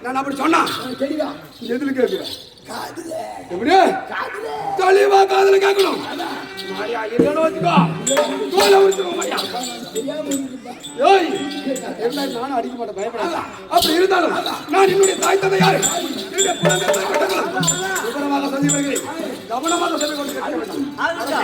நான் அப்படி சொன்னா எதுல கேட்குவேன் எப்படி தெளிவா காதுல கேட்கணும் நானும் அடிக்க மாட்டேன் பயப்படாத அப்படி இருந்தாலும் நான் என்னுடைய தாய் தந்தை யாரு விவரமாக சொல்லி வருகிறேன் கவனமாக சொல்லிக் கொண்டு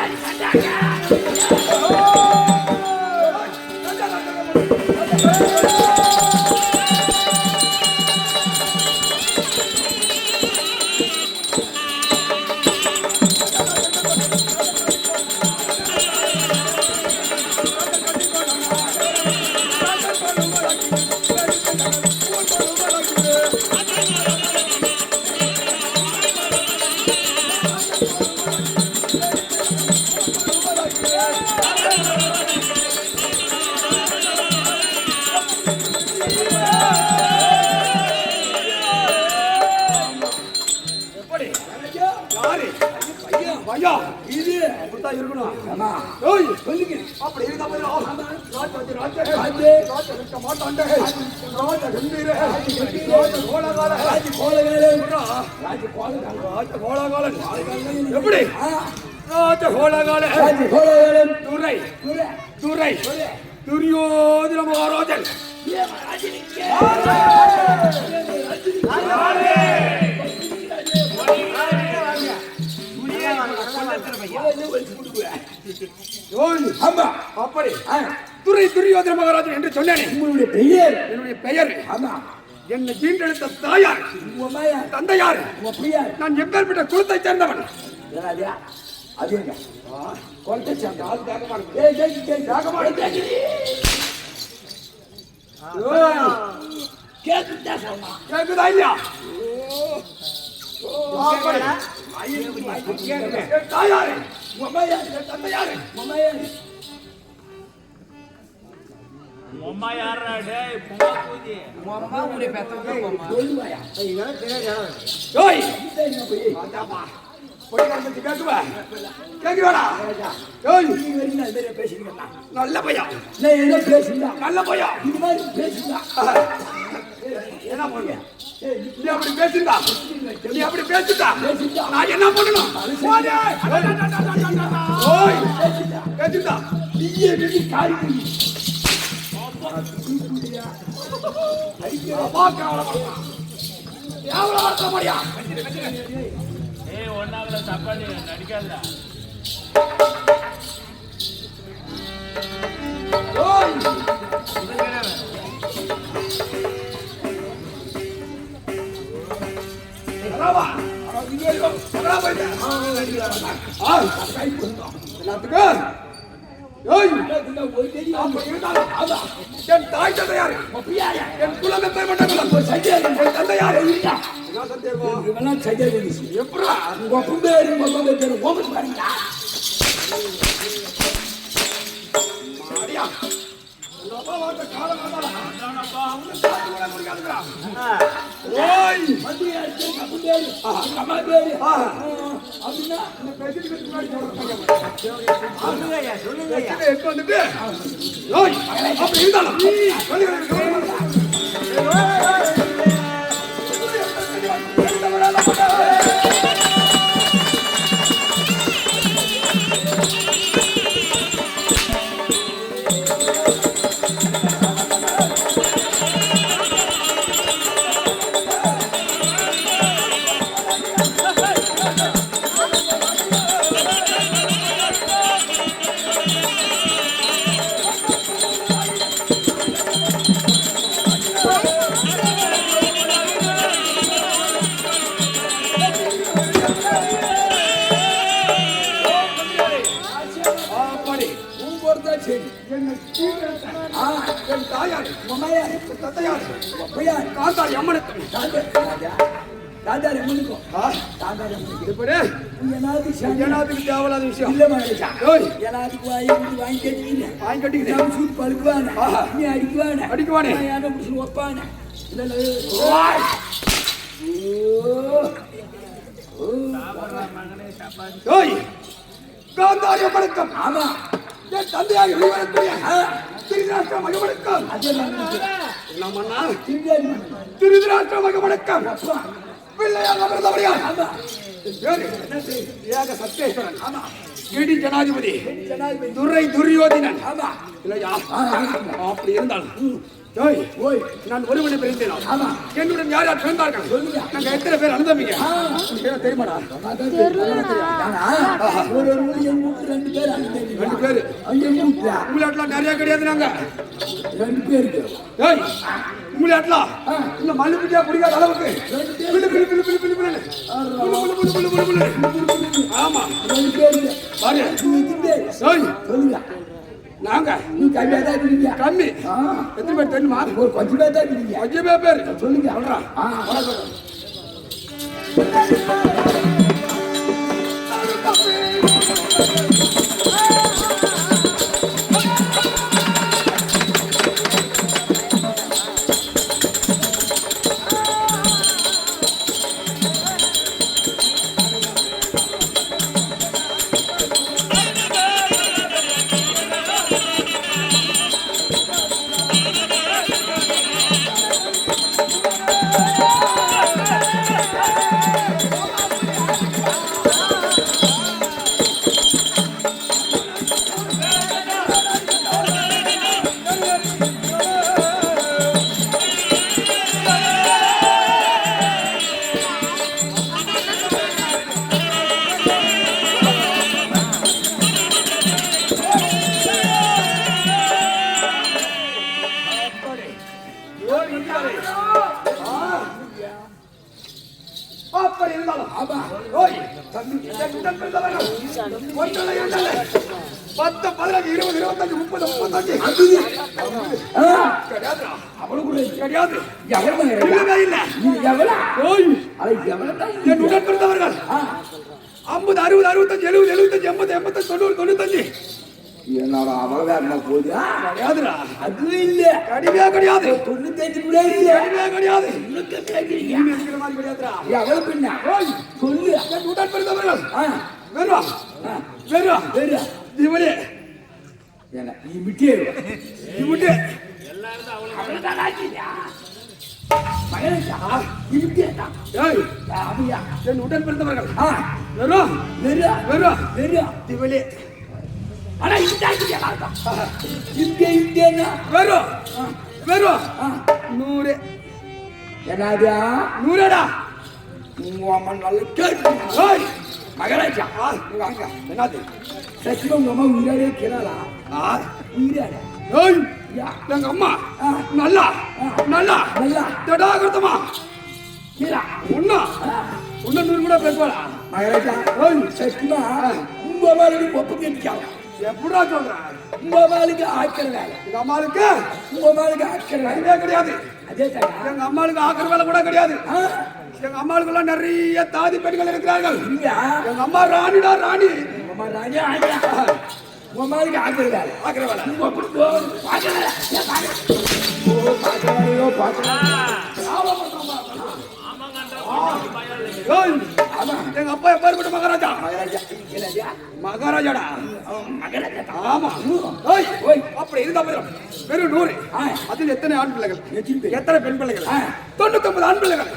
எப்படி துரை துரியோதன மகாராஜன் அப்படி துரை துரியோதன மகாராஜன் என்று சொன்னேன். உங்களுடைய பெயர்? என்னுடைய பெயர் என்னை ஈன்றெடுத்த தாயார் தந்தையார் நான் எப்பேற்பட்ட குலத்தை சேர்ந்தவன். கேக்குதா இல்லையா? தாயாரு தந்தையாரு அம்மா யாரா டேய் பொம்மா பூஜி அம்மா ஊரே பெத்தவங்க அம்மா சொல்லுவாயா ஐயா தெரியாதா டேய் ஆதாமா போய் வந்து கேக்குவா கேக்குவாடா டேய் நீ வெறினா இதே பேசிட்டீங்க நல்ல பையா நான் என்ன பேசினா நல்ல பையா இது மாதிரி பேசினா என்ன பண்ணுங்க நீ அப்படி பேசிட்டா நீ அப்படி பேசிட்டா நான் என்ன பண்ணனும் ஓய் பேசிட்டா நீயே நீ காரி ஒன்னாவது தப்பாடி நடிக்காதா என் தாய் தந்தையார் என் குலம் எப்பேற்பட்ட தந்தையார் எப்படா என் தந்தையாக வெளிவரக்கூடிய திருதராஷ்டிர மகவணக்கம். நம்மண்ணா திருதராஷ்டிர மகவணக்கம். பிள்ளையாக அமர்ந்தவரையா ஏக சத்யேஸ்வரன். ஆமா. இடி ஜனாதிபதி துரை துரியோதனன். ஆமா. இல்லையா? அப்படி இருந்தால் நான் ஒருவனை பிரிந்தேன். என்னுடன் யார் யார் பிறந்தார்கள்? நாங்க எத்தனை பேர் அனுதம்பிங்க தெரியுமாடா? ரெண்டு பேரு. உங்களாட்லாம் நிறைய கிடையாது. நாங்க 2 பேரு. உங்களாட்லாம் இந்த மல்லுப்பிட்டியா பிடிக்காத அளவுக்கு ஆமா பாரு. நாங்க கம்மி எத்தனை பேர் தெரியுமா? கொஞ்சம் பேர் தான். கொஞ்சம் பேர் சொல்லுங்க. அப்படி இருந்தாலும் 10, 15, 20, 25, 30, 35 அவ்வளவு கிடையாது. என் உடன் பிறந்தவர்கள் 50, 60, 65, 70, 75, 80, 85, 90, 95. என்னோட அவ்வளவுதான் போகுது. கிடையாதுடா. அது இல்ல. கிடையவே கிடையாது. 95 கூட இல்ல. கிடையவே கிடையாது. இருக்கிற மாதிரி கிடையாதுடா. எவ்வளவு பின்ன சொல்லு. என் உடன் பிறந்தவர்கள் வேறா வேறா வேறா இவளே என்ன இமிட்டே இமிட்டே எல்லாரும் அவ்வளவுதான் ஆக்கியா. மகேஷா இமிட்டே தான். ஏய் அப்படியா? என் உடன் பிறந்தவர்கள் வேறா வேறா வேறா வேறா இவளே. அட இந்தாக்கியா பாத்தா. இந்தேனா வேறா வேறா 100. என்னடா 100டா? உங்க அம்மா நல்ல கேட்டு. ஏய் மகராஜா வாங்க. என்னது சச்சிவம் உங்க அம்மா உயிரே கேளலா? உயிரே. ஏய் எங்க அம்மா நல்லா நல்லா நல்லா தடாகதமா கீழா உன்ன 100 கூட பேசுவாளா? மகராஜா ஏய் சச்சிவா உங்க அம்மாளுக்கு பொப்பு கேட்காத. எப்படா சொல்ற? உங்க அம்மாளுக்கு ஆக்கிற வேலை. எங்க அம்மாளுக்கு உங்க அம்மாளுக்கு ஆக்கிற வேலையே கிடையாது. அதே தான் எங்க அம்மாளுக்கு ஆக்கிற வேலை கூட கிடையாது. எங்க அம்மாளுக்கெல்லாம் நிறைய தாதி பெண்கள் இருக்கிறார்கள். எங்க அம்மா ராணிடா ராணி. அம்மா ராணி ஆகியா உங்க அம்மாளுக்கு ஆக்கிற வேலை. ஆக்கிற வேலை எங்க அப்பா எப்பேற்பட்ட மகாராஜா? மகாராஜாடா. ஆமா. அப்படி இருந்தா வெறும் 100. அதில் எத்தனை ஆண் பிள்ளைகள்? எத்தனை பெண் பிள்ளைகள்? 99 ஆண் பிள்ளைகள்.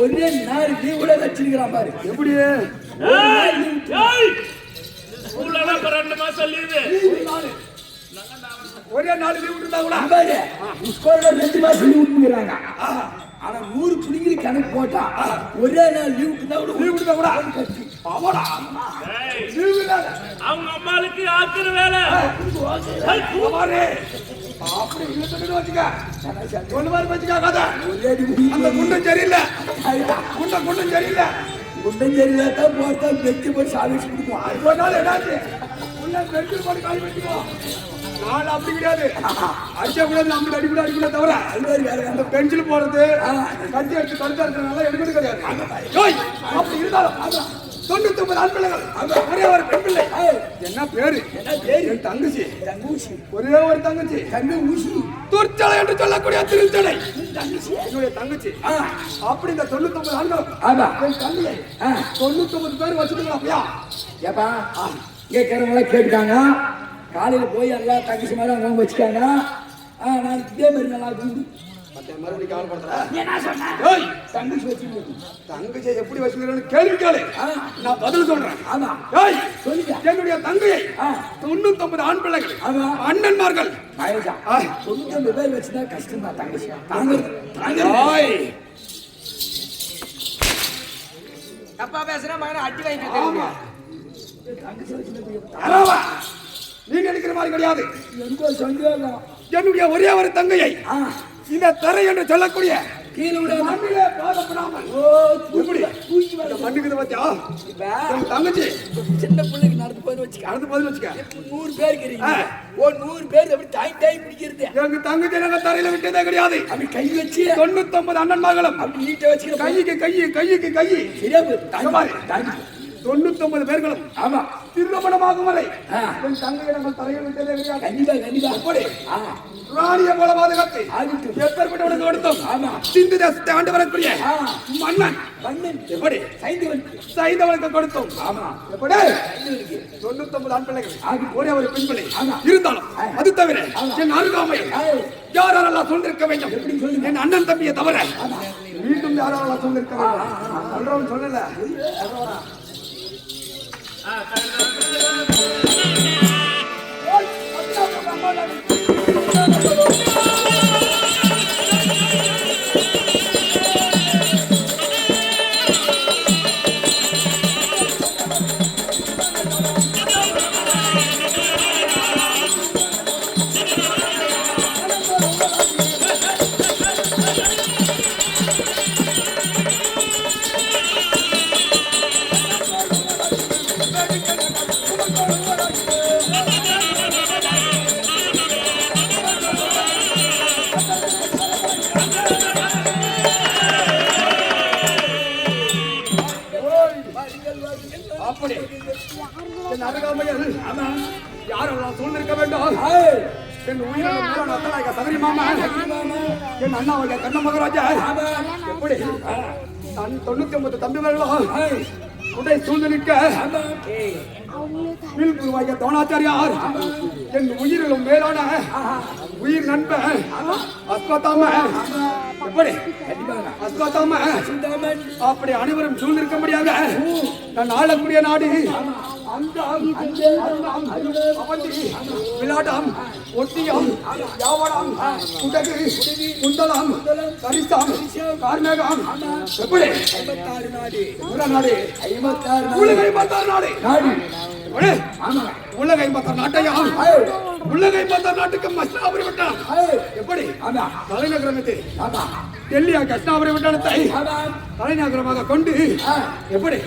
ஒரே நாள் லீவுல வச்சிருக்கிறான் பாரு. எப்படி? 2 மாசம் லீவு. ஒரே நாள் லீவு இருந்தா கூட 2 மாசம் லீவு விட்டுறாங்க. ஆனா 100 புள்ளிக்கு கணக்கு போட்டா ஒரே நாள் லீவு இருந்தா கூட ஆமாடா. அவங்க அம்மாளுக்கு ஆக்கிற வேலை. அப்படி இல்ல வச்சுக்க ஒண்ணு மாதிரி வச்சுக்காத. அந்த குண்டம் சரியில்லை. குண்டம் சரியில்லை. குண்டம் சரியில்லை தான் போட்டா வெச்சு போய் சாவி கொடுக்கும். ஒரு நாள் என்னாச்சு வெச்சு போட்டு காய் வச்சுக்கோ. நான் அப்படி கிடையாது. அடிச்சா கூட நம்ம அடிக்கூட தவிர அந்த பென்சில் போடுறது கஞ்சி அடிச்சு கருத்தா இருக்கிறனால எடுக்கிறது கிடையாது. அப்படி இருந்தாலும் 99 ஆண் பிள்ளைகள் ஒரே ஒரு பெண் பிள்ளை. என்ன பேரு? என் தங்கச்சி. ஒரே ஒரு தங்கச்சி. துர்ச்சலை என்று சொல்லக்கூடிய திருச்சலை என்னுடைய தங்கச்சி. அப்படி இந்த 99 ஆண்களும் என் தங்கையை 99 பேர் வச்சுக்கலாம். ஐயா ஏப்பா கேட்கறவங்கள கேட்டுக்காங்க. காலையில போய் எல்லாம் தங்கச்சி மாதிரி அவங்க வச்சுக்காங்க. நான் இதே மாதிரி நல்லா மறுபடியும் கவலைப்படுத்துறேன். என்ன சொன்ன? தங்கச்சி வச்சு தங்கச்சி எப்படி வச்சுக்கிறேன்னு கேள்வி கேளு. நான் பதில் சொல்றேன். சொல்லுங்க. என்னுடைய தங்கையை 99 ஆண் பிள்ளைகள் அண்ணன்மார்கள் 99 பேர் வச்சுதான் கஷ்டம் தான் தங்கச்சி. தப்பா பேசுறா மகனை அடி வாங்கி நீங்க நினைக்கிற மாதிரி கிடையாது. சந்தேகம் என்னுடைய ஒரே ஒரு தங்கையை இந்த தரை என்று சொல்லக்கூடிய கீழே விட மண்ணிலே பாதப்படாமல் மண்ணுக்கு பத்தியா தங்கச்சி சின்ன பிள்ளைக்கு நடந்து போய் வச்சுக்க. 100 பேர் இருக்கிறீங்க. 100 பேர் எப்படி தாய் பிடிக்கிறது? எங்க தங்கச்சி நாங்க தரையில விட்டதே கிடையாது. அப்படி கை வச்சு 99 அண்ணன்மார்களும் அப்படி நீட்ட வச்சுக்கிற கைக்கு சரியா 99 பேர்களும் ஆமா திருமணமாகும் வரை என் தங்கையை நாங்கள் தரையில் விட்டதே கிடையாது. கண்டிப்பா அப்படி ராணிய போல பாதுகாத்து எப்பேற்பட்டவனுக்கு கொடுத்தோம். சிந்து தேசத்தை ஆண்டு வரக்கூடிய மன்னன் எப்படி சைந்தவனுக்கு கொடுத்தோம். எப்படி 99 ஆண் பிள்ளைகள் ஒரே ஒரு பெண் பிள்ளை இருந்தாலும் அது தவிர என் அருகாமை யாரெல்லாம் சொல்லிருக்க வேண்டும். என் அண்ணன் தம்பியை தவிர மீண்டும் யாரெல்லாம் சொல்லிருக்க வேண்டும். சொல்றவன் சொல்லல. அப்படி என் அருகாமையில் யாரெல்லாம் சூழ்ந்திருக்க வேண்டும். என் உயிரிழந்த சபரி மாமா என் அண்ணாவுடைய கண்ண மகராஜா எப்படி 99 தம்பிகளும் உடை சூழ்ந்து நிற்க குருவாகிய தோணாச்சாரியார் என் உயிரிலும் மேலான உயிர் நண்பன் அஸ்வத்தாம எப்படி அஸ்வத்தாம அப்படி அனைவரும் சூழ்ந்திருக்க முடியாத நான் ஆளக்கூடிய நாடு விளாடம் ஒட்டியம் யாவடம் குடகு குந்தலம் கரிசம் கார்மேகம் எப்படி 56 நாடு உலக 56 நாடு உலக 56 நாட்டையும் உலக 56 நாட்டுக்கு மஸ்தாபுரி விட்டான். எப்படி தலைநகரம் டெல்லியா கிருஷ்ணாபுரி விட்டானத்தை தலைநகரமாக கொண்டு எப்படி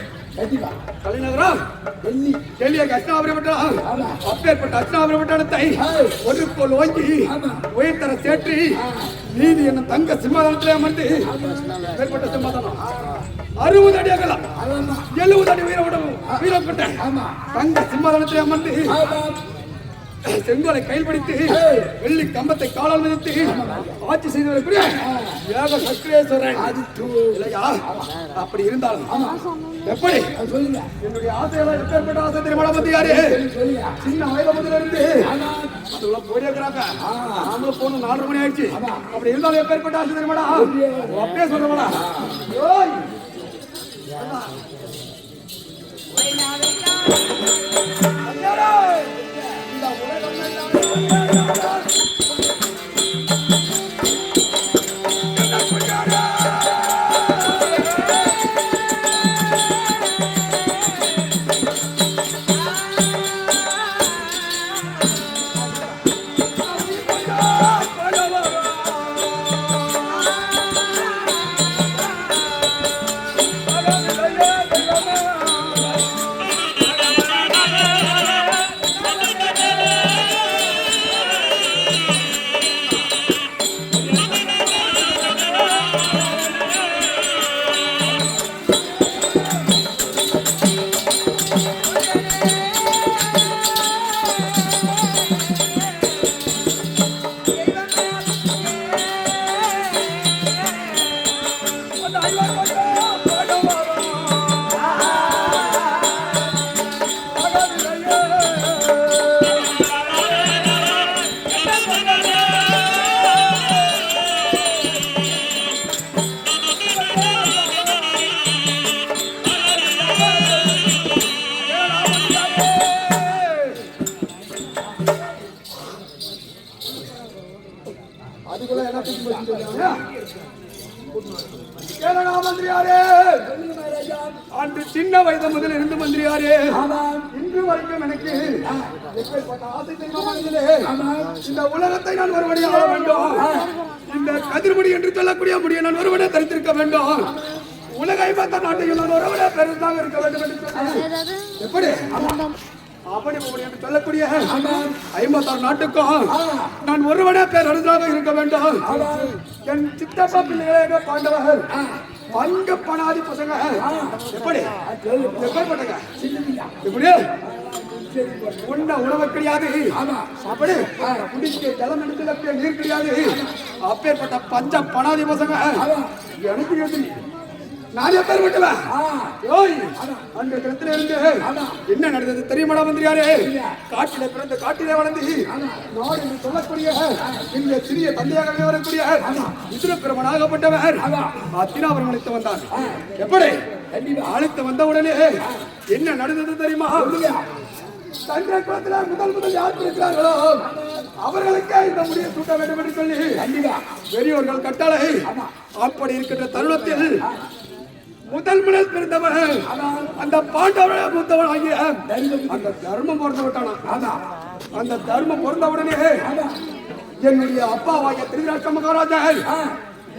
தலைநகரம் டெல்லியா கிருஷ்ணாபுரி விட்டான். அப்பேற்பட்ட கிருஷ்ணாபுரி விட்டானத்தை ஒரு போல் ஓங்கி உயர்த்தர சேற்றி நீதி என்ன தங்க சிம்மாதனத்திலே அமர்ந்து ஏற்பட்ட சிம்மாதனம் 60 அடி அகலம் 70 அடி வீரப்பட்ட தங்க சிம்மாதனத்திலே அமர்ந்து செங்கோலை கையில் பிடித்து வெள்ளி கம்பத்தை காலால் மிதித்து ஆட்சி செய்தவருக்குரிய ஏக சக்கரேஸ்வரன் இல்லையா? அப்படி இருந்தாலும் எப்படி என்னுடைய ஆசையெல்லாம் எப்பேற்பட்ட ஆசை திருமண பத்தி யாரு சின்ன வயது முதல்ல இருந்து அதெல்லாம் போயிருக்கிறாங்க. நாமளும் போகணும் 4:30 மணி ஆயிடுச்சு. அப்படி இருந்தாலும் எப்பேற்பட்ட ஆசை திருமணா அப்படியே சொல்றவனா அதுக்குள்ள என்ன பிடிச்சி போச்சு கேளடா மந்திரியாரே. அன்று சின்ன வயது முதல் இருந்து மந்திரியாரே, இன்று வரைக்கும் எனக்கு எப்பேற்பட்ட ஆசை தெரியுமா மனதிலே? இந்த உலகத்தை நான் ஒருவனே ஆள வேண்டும், இந்த கதிர்முடி என்று சொல்லக்கூடிய முடியை நான் ஒருவனே தரித்திருக்க வேண்டும், உலக 50 நாட்டையும் நான் ஒருவனே பெருசாக இருக்க வேண்டும் என்று சொன்னேன். எப்படி அப்படி என்று சொல்லக்கூடிய 56 நாட்டுக்கும் நான் ஒருவனே பேரரசாக இருக்க வேண்டும். என் சித்தப்பா பிள்ளைகளே பாண்டவர்கள் பங்க பணாதி பசங்க எப்படி எப்படிப்பட்டங்க எப்படி உண்ண உணவு கிடையாது, அப்படி குடிக்க ஜலம் எடுத்து நீர் கிடையாது, அப்பேற்பட்ட பஞ்ச பணாதி பசங்க எனக்கு எதிரி. நான் எப்பேர் விட்டுவேன். அந்த இடத்துல இருந்து என்ன நடந்தது தெரியுமாடா மந்திரியாரே? காட்டிலே பிறந்த காட்டிலே வளர்ந்து நாடு என்று சொல்லக்கூடிய இந்த சிறிய தந்தையாகவே வரக்கூடிய விசுரப்பிரமனாகப்பட்டவர் அத்தினாவரம் அழைத்து வந்தார். எப்படி அழைத்து வந்த உடனே என்ன நடந்தது தெரியுமா? தந்தை குலத்தில் முதல் யார் இருக்கிறார்களோ அவர்களுக்கே இந்த முடியை சூட்ட வேண்டும் என்று சொல்லி பெரியோர்கள் கட்டளை. அப்படி இருக்கின்ற தருணத்தில் முதல் பிறந்தவன் அந்த பாண்டவ மூத்தவன் ஆகிய அந்த தர்மம் பிறந்து விட்டானா? அந்த தர்மம் பிறந்தவுடனே என்னுடைய அப்பாவாகிய திருவிராட்ச மகாராஜர்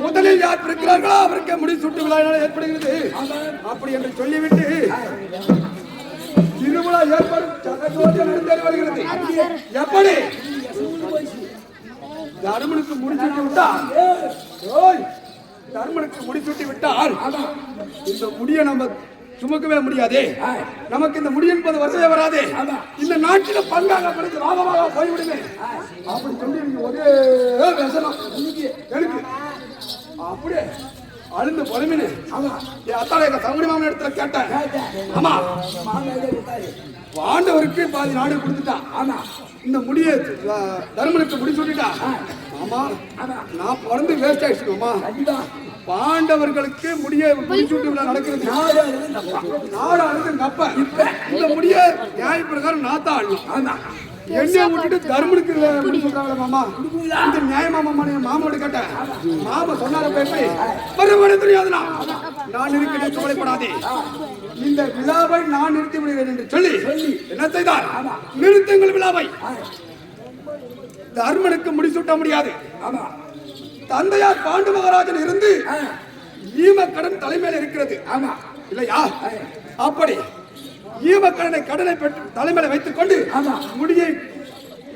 முதலில் யார் பிறக்கிறார்களோ அவருக்கு முடி சுட்டு விழா ஏற்படுகிறது. அப்படி என்று சொல்லிவிட்டு திருவிழா ஏற்படும் வருகிறது. எப்படி தர்மனுக்கு முடிச்சுட்டு விட்டார், தர்மனுக்கு முடிச்சுட்டி விட்டால் இந்த முடியை நம்ம சுமக்கவே முடியாது. நமக்கு இந்த முடி என்பது வரவே வராது. இந்த நாட்டில பங்காக படித்து வாகமாக போய்விடுமே அப்படி சொல்லி ஒரே விசனம் எனக்கு அப்படியே அழுந்து பொறுமினு அத்தால எங்க சகுனி மாமன் இடத்துல கேட்டேன். ஆமா பாண்டவருக்கு பாதி நாடு கொடுத்துட்டான். ஆமா இந்த முடிய தர்மனுக்கு முடி சொல்லிட்டான். ஆமா நான் பிறந்து வேஸ்ட் ஆயிடுச்சு. ஆமா பாண்டவர்களுக்கு முடிய முடிச்சுட்டு விழா நடக்கிறது. நாடானது கப்ப இந்த முடிய நியாய பிரகாரம் நாத்தா ஆடலாம். என்னைய விட்டுட்டு தர்மனுக்கு சொல்றாங்க. மாமா இந்த நியாயமா மாமாவோட கேட்டேன். மாமா சொன்னார போய் மறுபடியும் தெரியாதுனா நான் இருக்கிறேன், கவலைப்படாதே, இந்த விழாவை நான் நிறுத்தி விடுவேன் என்று சொல்லி என்ன செய்தார்? நிறுத்துங்கள் விழாவை. தர்மனுக்கு முடிசூட்ட முடியாது. தந்தையார் பாண்டு மகாராஜன் இருந்து ஈமக்கடன் தலைமையில் இருக்கிறது. ஆமா இல்லையா? அப்படி ஈமக்கடனை கடனை பெற்று தலைமையில வைத்துக் கொண்டு முடியை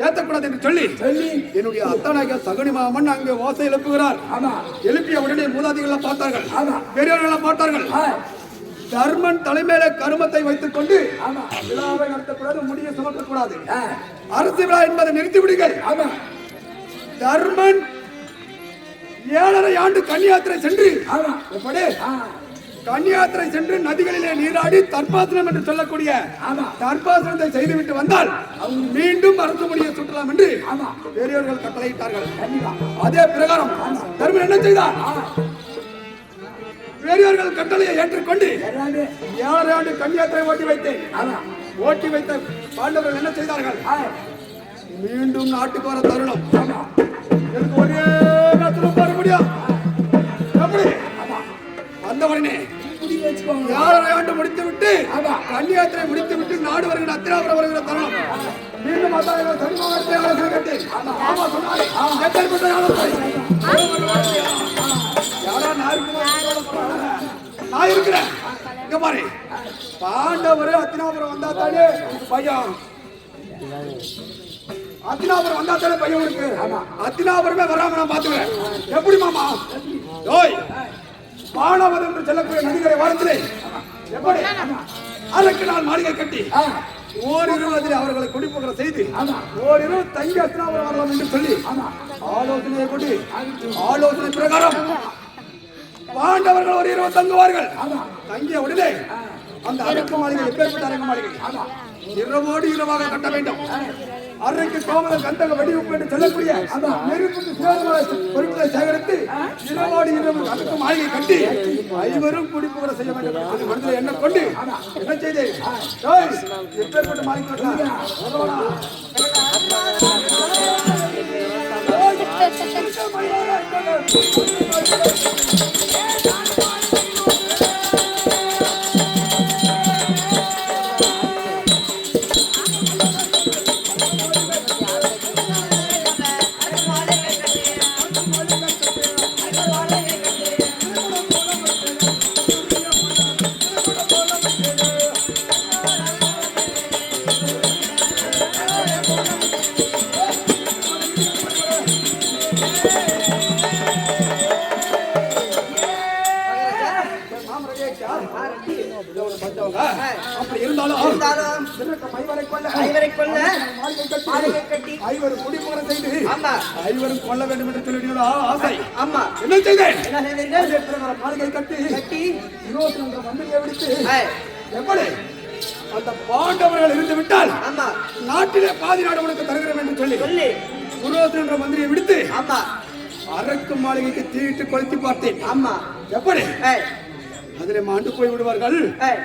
ஏற்றக்கூடாது என்று சொல்லி என்னுடைய அத்தானாகிய சகுனி மாமன் அங்கே ஓசை எழுப்புகிறார். எழுப்பிய உடனே மூதாதிகள் பார்த்தார்கள், பெரியவர்கள் பார்த்தார்கள். தர்மன் தலைமையில கருமத்தை வைத்துக் கொண்டு விழாவை நடத்தக்கூடாது, முடியை சுமக்கக்கூடாது, அரசு விழா என்பதை நிறுத்தி விடுங்கள். தர்மன் 7.5 ஆண்டு கன்னியாத்திரை சென்று எப்படி கன்னியாத்திரை சென்று நதிகளிலே நீராடி தர்பாசனம் என்று சொல்லக்கூடிய தர்பாசனத்தை செய்துவிட்டு வந்தால் மீண்டும் அரசு முடியை சுற்றலாம் என்று பெரியவர்கள் கட்டளையிட்டார்கள். அதே பிரகாரம் தர்மன் என்ன செய்தார்? பெரியவர்கள் கட்டளையை ஏற்றுக்கொண்டு 7.5 ஆண்டு கன்னியாத்திரை ஓட்டி வைத்தேன். ஓட்டி வைத்த பாண்டவர்கள் என்ன செய்தார்கள்? மீண்டும் நாட்டுக்கு வர தருணம் எனக்கு ஒரே வர முடியும். எப்படி வந்தவரனே 7.5 ஆண்டு முடித்து விட்டு கன்னியாத்திரை முடித்து விட்டு நாடு வருகிற அத்திராபுரம் வருகிற தருணம் மீண்டும் நான் இருக்கிறேன். இங்க பாரு, பாண்டவர் அத்தினாபுரம் வந்தா தானே பையன், அத்தினாபுரம் வந்தா தானே பையன் இருக்கு. அத்தினாபுரமே வராம நான் பாத்துக்கிறேன். எப்படி மாமா? ஓய் பாணவதம் என்று சொல்லக்கூடிய நதிகரை வாரத்திலே எப்படி அதற்கு நான் மாளிகை கட்டி ஓரிரவு அவர்களை குடிப்புகிற செய்து ஓரிரவு தங்கி அத்தினாபுரம் வரலாம் என்று சொல்லி ஆலோசனையை கொண்டு ஆலோசனை பிரகாரம் பாண்டவர்கள் ஒரு இரவு தங்குவார்கள். தங்கிய உடனே அந்த அரக்கு மாளிகை எப்பேற்பட்ட அரக்கு மாளிகை இரவோடு இரவாக கட்ட வேண்டும். அறைக்கு கோமல கந்தக வெடிவுப்பு என்று சொல்லக்கூடிய நெருப்புக்கு பொருட்களை சேகரித்து இரவோடு இரவு அரக்கு மாளிகை கட்டி ஐவரும் குடிப்புகிற செய்ய வேண்டும். அந்த மனதில் என்ன கொண்டு என்ன செய்து எப்பேற்பட்ட மாளிகை அப்படி இருந்தாலும் ஐவரை கொல்ல மாளிகை கட்டி ஐவரும் குடிமுறை செய்து ஆமா ஐவரும் கொல்ல வேண்டும் என்று சொல்லி ஆசை. ஆமா என்ன செய்தேன்? என்ன செய்தீர்கள்? மாளிகை கட்டி கட்டி 22 மந்திரியை விடுத்து ஏய், எப்படி அந்த பாண்டவர்கள் இருந்து விட்டால் ஆமா நாட்டிலே பாதி நாடு உனக்கு தருகிறோம் என்று சொல்லி சொல்லி 22 மந்திரியை விடுத்து ஆமா அரக்கு மாளிகைக்கு தீட்டு கொளுத்தி பார்த்தேன். ஆமா எப்படி ஏய் அதிலே மாண்டு போய் விடுவார்கள். ஏய்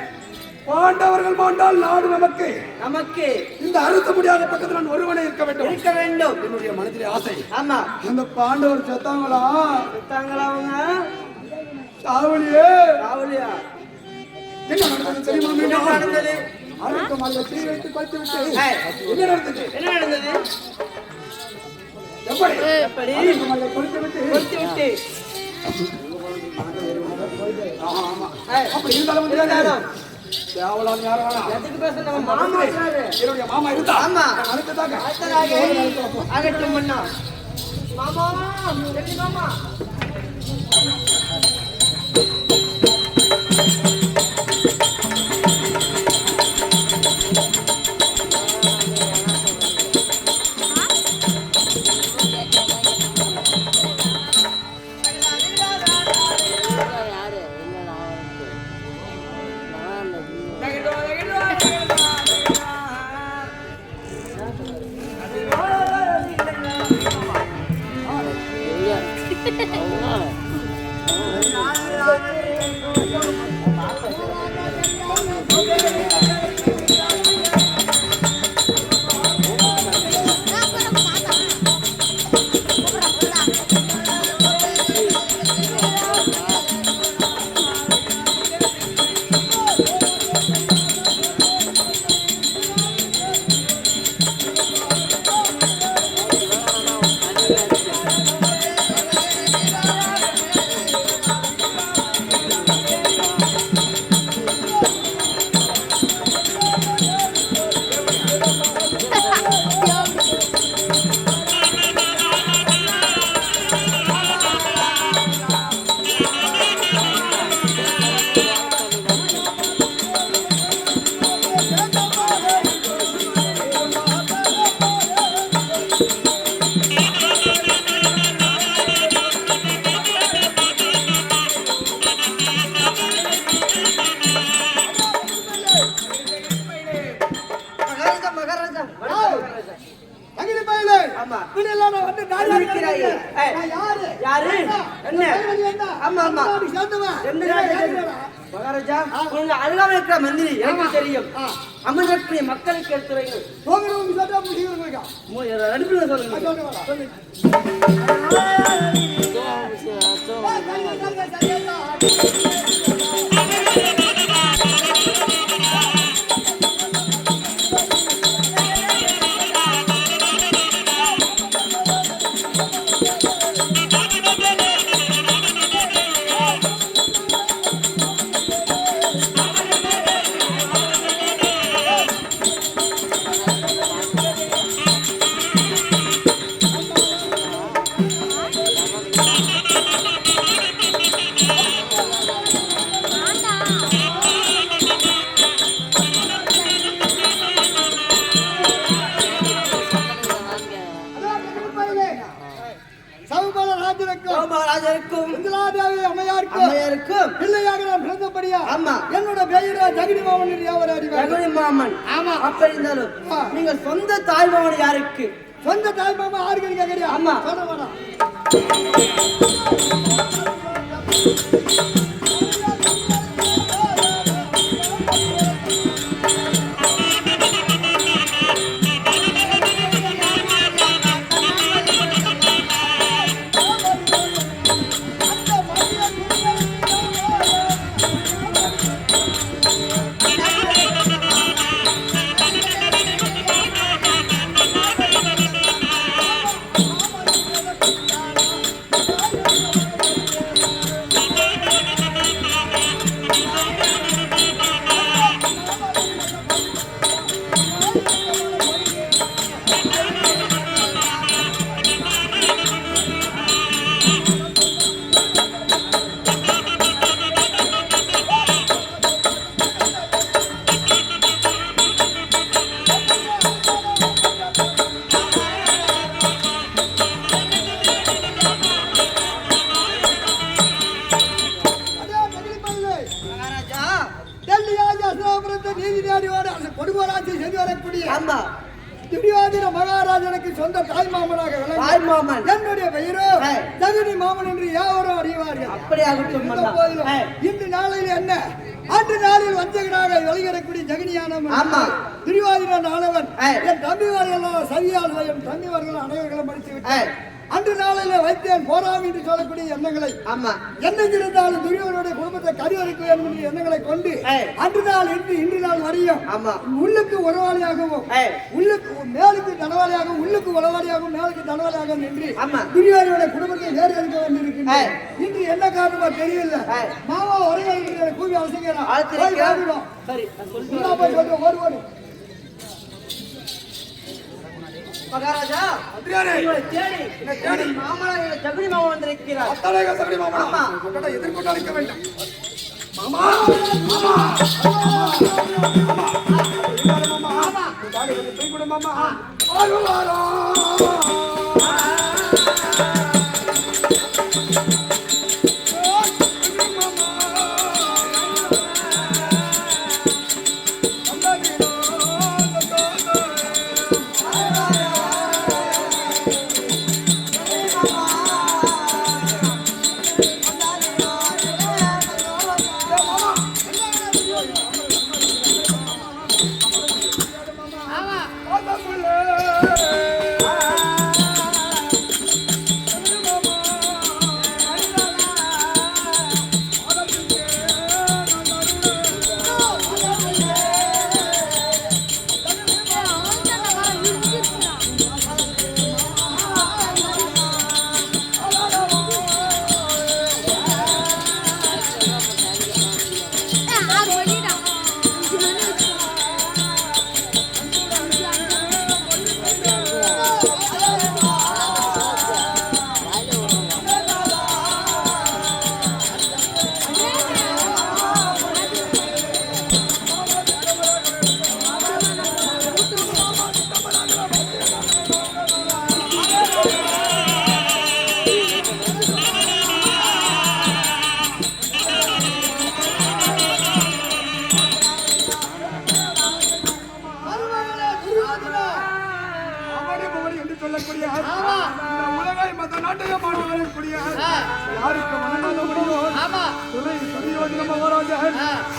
பாண்டவர்கள் மாண்டால் நாடு நமக்கு. நமக்கு இந்த அறுத்த முடியாத பக்கத்தில் நான் ஒருவனே இருக்க வேண்டும் இருக்க வேண்டும் என்னுடைய மனதிலே ஆசை. ஆமா அந்த பாண்டவர் செத்தாங்களா? செத்தாங்களா அவங்க? சாவலியே ராவலியா என்ன நடந்தது தெரியுமா? என்ன மீண்டும் நடந்தது? அரக்கு மாளிகை தீ வைத்து கொளுத்தி விட்டு ஏய், என்ன நடந்தது? என்ன நடந்தது? எப்படி எப்படி அரக்கு மாளிகை கொளுத்தி விட்டு கொளுத்தி விட்டு ஆமா ஏய், அப்படி இருந்தாலும் இருந்தாலும் தேவலாம் யாரும் வேணாம். எதுக்கு பேச நம்ம மாமா இருக்காரு. என்னுடைய மாமா இருந்தா ஆமா. அடுத்ததாக அடுத்ததாக அகற்றும் மன்னா மாமா எப்படி மாமா மகாராஜா மகாராஜா மகாராஜா தகிரி பயலே ஆமா இப்படியெல்லாம் நான் வந்து நாடு இருக்கிறாய். ஏய், நான் யாரு? யாரு என்ன என்ன? ஆமா ஆமா நாடு சேர்ந்தவன். எந்த நாடு? மகாராஜா உங்க அருகாமல் இருக்கிற மந்திரி எனக்கு தெரியும் அமர்ந்திருக்கிற மக்களுக்கு எடுத்துரைகள் போகிறவங்க சட்டா முடிக்கிறவங்க ரெண்டு பேரும் சொல்லுங்க சொல்லு. சௌபாராஜருக்கும் இந்திராதேவி அம்மையாருக்கும் அம்மையாருக்கும் பிள்ளையாக நான் பிறந்தபடியா ஆமா என்னோட பெயரா ஜெகடி மாமன் யாவராடி ரகுனி மாமன் ஆமா. அப்படி இருந்தாலும் நீங்க சொந்த தாய் மாமன் யாருக்கு? சொந்த தாய் மாமா ஆறுகள் கேட்கறியா? ஆமா. சொல்ல வேணாம். தாய் மாமன். என்னுடைய பெயரோ ஜெகனி மாமன் என்று யாவரும் அறிவார்கள். அப்படி ஆகட்டும் மன்னா. இன்று நாளில் என்ன அன்று நாளில் வஞ்சகனாக வெளியிடக்கூடிய ஜெகனியானவன் ஆமா துரியோதனன் ஆனவன் என் தம்பிமார்கள் சரியால் என் தம்பிமார்கள் அனைவர்களும் படித்து விட்டார். அன்று நாளில் வைத்தேன் போராம் என்று சொல்லக்கூடிய எண்ணங்களை ஆமா என்னைக்கு இருந்தாலும் துரியோதனுடைய குடும்பத்தை கருவறுக்க வேண்டும் என்ற எண்ணங்களை கொண்டு அன்று நாள் இன்று நாள் வரையும் ஆமா உள்ளுக்கு உறவாளியாகவும் உள்ளுக்கு மேலுக்கு தனவாளியாகவும் உள்ளுக்கு உறவாளியாகவும் மேலுக்கு தனவாளியாகவும் நின்று துரியோதனுடைய குடும்பத்தை வேறு எடுக்க வேண்டியிருக்கின்றன. இன்று என்ன காரணமா தெரியல. மாமா ஒரே கூவி அவசியம். சரி ஓடு மகாராஜா தேடி மாமனா ஜெகனி மாமா வந்திருக்கிறார். எதிர்கொண்டு அழைக்க வேண்டும்.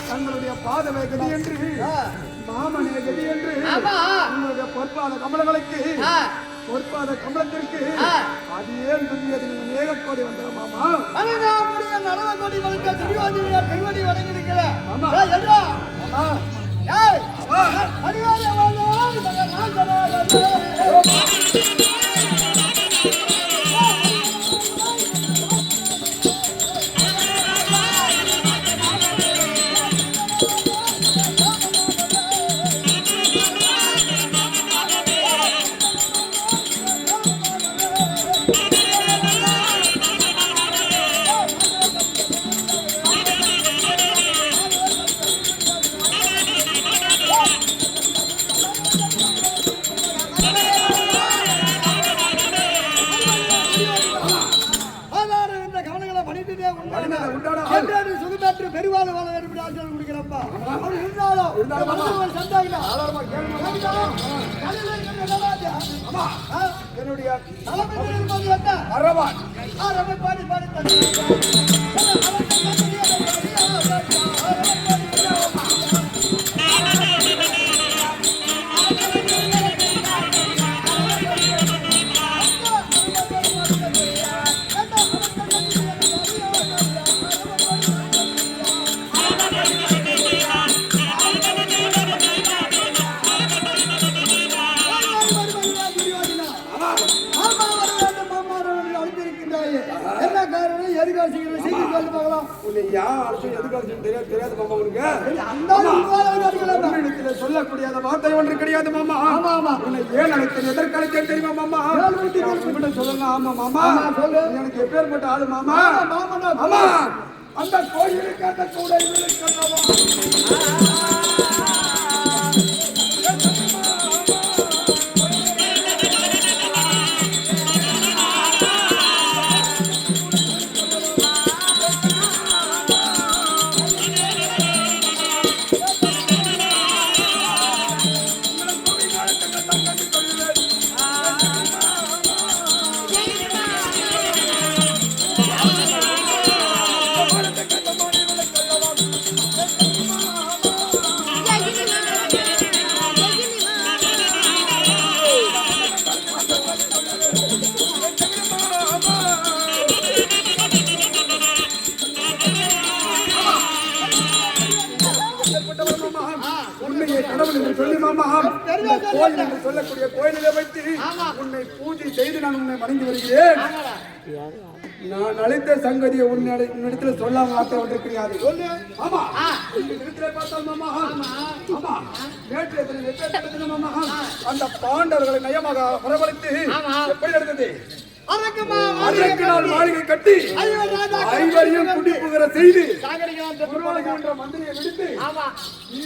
தங்களுடைய பாதமே கதி என்று மாமனே கதி என்று உங்களுடைய பொற்பாத கமலங்களுக்கு பொற்பாத கமலத்திற்கு அது ஏன் துரியதில் மேகக்கோடி வந்த மாமா நடனக்கோடி வளர்க்க துரியோதனையார் கைவடி வழங்கியிருக்கிற சுகமற்ற பெருவாழ வாழ வேண்டும் ஆட்சியாளர் கொடுக்கிறப்பா அவர் இருந்தாலும் என்னுடைய தலைமை பாடி பாடி சொல்லக்கூடிய வார்த்தை ஒன்று கிடையாது மாமா. ஏன் அழைத்தேன் எதற்கழைத்தேன் தெரியுமா மாமா? சொல்லலாம். ஆமா மாமா எனக்கு எப்பேற்பட்ட ஆளு மாமா. ஆமா அந்த கோயிலுக்கு அந்த கூட மாமா தெரியும், இந்த கோயில் என்று சொல்லக்கூடிய கோயிலிலே வைத்து உன்னை பூஜை செய்து நான் உன்னை வணங்கி வருகிறேன். நான் அழைத்த சங்கதியை உன்னிடத்தில் சொல்லாம வார்த்தை ஒன்றிருக்கிறாரு. ஆமா இந்த இடத்திலே பார்த்தால் மாமா ஆமா நேற்று எத்தனை மாமா அந்த பாண்டவர்களை நயமாக வரவழைத்து எப்படி நடந்தது? அதற்கு நாள் மாளிகை கட்டி ஐவரையும் குடிப்புகிற செய்து என்ற மந்திரியை விடுத்து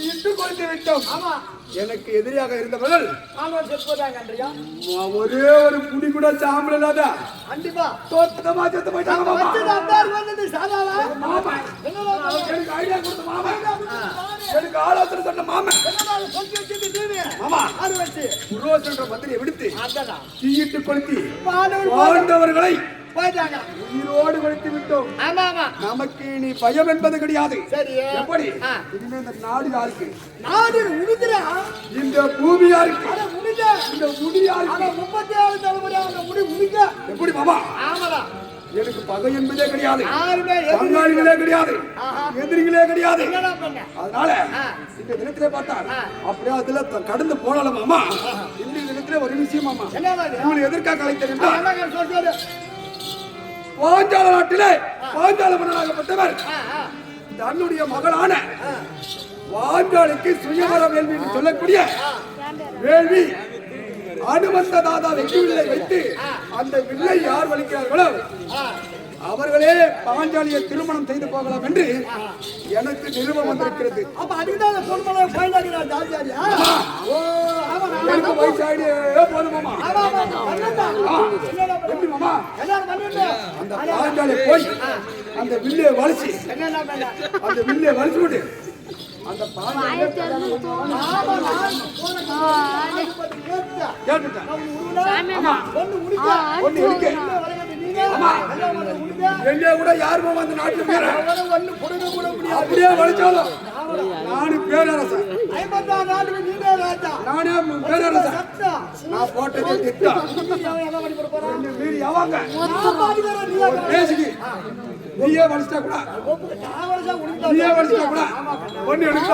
இட்டு கொடுத்து விட்டோம். எனக்கு எதிரியாக இருந்தவர்கள் ஒரே ஒரு குடி கூட சாம்பல் இல்லாத கண்டிப்பா தோட்டமா செத்து போயிட்டாங்க மாமா. மாமா எனக்கு ஐடியா கொடுத்த மாமா, எனக்கு ஆலோசனை சொன்ன மாமா. மாமா புரோஸ் என்ற மந்திரியை விடுத்து தீயிட்டு கொளுத்தி வாழ்ந்தவர்களை உயிரோடு வலித்து விட்டோம். நமக்கு நீ பயம் என்பது கிடையாது. எப்படி இனிமே இந்த நாடு யாருக்கு? நாடு உடுதுறா இந்த பூமி யாருக்கு? இந்த முடி யாருக்கு? 37 தலைமுறை அந்த முடி முடிக்க எப்படி மாமா? ஆமாடா எனக்கு பகை என்பதே கிடையாது, யாருமே பங்காளிகளே கிடையாது, எதிரிகளே கிடையாது. என்னடா பண்ண? அதனால இந்த தினத்திலே பார்த்தா அப்படியே அதுல கடந்து போனாலும் மாமா இந்த தினத்திலே ஒரு விஷயம் மாமா உங்களை எதற்காக அழைத்தேன்? பாஞ்சால நாட்டிலே பாஞ்சால மன்னனாகப்பட்டவர் தன்னுடைய மகளான பாஞ்சாலிக்கு சுயவர வேள்வி என்று சொல்லக்கூடிய வேள்வி அனுமந்த தாதா வெற்றி வில்லை வைத்து அந்த வில்லை யார் வலிக்கிறார்களோ அவர்களே பாஞ்சாலியை திருமணம் செய்து போகலாம் என்று எனக்கு நிறுவனம் வந்திருக்கிறது. அப்ப அதுதான் பொன்மலை ஃபைனல் ஜாலியா ஓ ஆமா எனக்கு வயசாயிடே போதுமாமா. எப்படி மாமா அந்த பாஞ்சாலியை போய் அந்த வில்லை வலிச்சு அந்த வில்லை வலிச்சு விட்டு அந்த எங்கே கூட யாருமே அந்த நாட்டுல பேர அப்படியே வலிச்சாலும் நானு பேரரசன், நானே பேரரசன். நான் போட்டதே திட்டம் மீறி அவங்க பேசிக்கு நீயே வலிச்சிட்டா கூட நீயே வலிச்சிட்டா கூட ஒண்ணு எடுக்க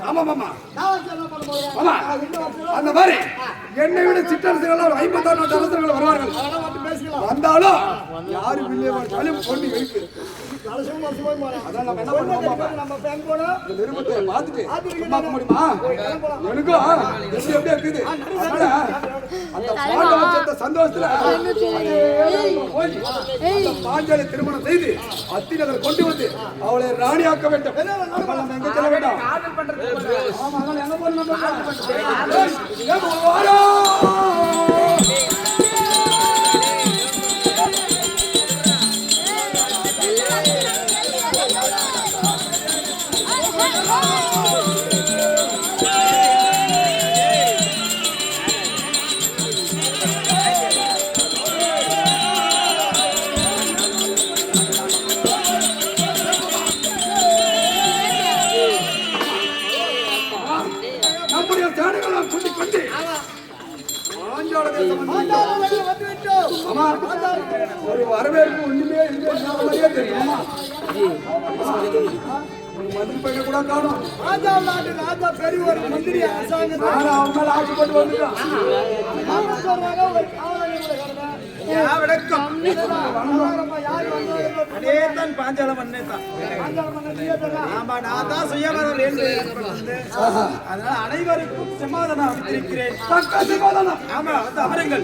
ஆமா மாமா ஆமா அந்த மாதிரி என்னை விட சிற்றரசுகள் 56 அரசர்கள் வருவார்கள். வந்தாலும் யாரு வில்லே வந்தாலும் பொண்ணு வைக்கு அதான் நம்ம என்ன பண்ணுவோம் நிருபத்தை பார்த்துட்டு பார்க்க முடியுமா? எனக்கும் எப்படி இருக்குது அந்த பாண்டவ சந்தோஷத்துல பாஞ்சாலி திருமணம் செய்து அத்திநகர் கொண்டு வந்து அவளை ராணியாக்க வேண்டும். எங்க செல்ல வேண்டாம். ஆமா எங்க போன ஒரு வரவேற்பு ஒண்ணுமே இல்லை தெரியுமா? மதிப்பெண்ண கூட காணும். ராஜா பெரியவர் மந்திரி அரசாங்கம் அவங்க ஆட்சிப்பட்டு வந்துட்டான். பாஞ்சால மன்னே தான். ஆமா நான் தான் சுயவர வேள்வி அதனால அனைவருக்கும் சமாதானம் அமைத்திருக்கிறேன். ஆமா வந்து அமருங்கள்.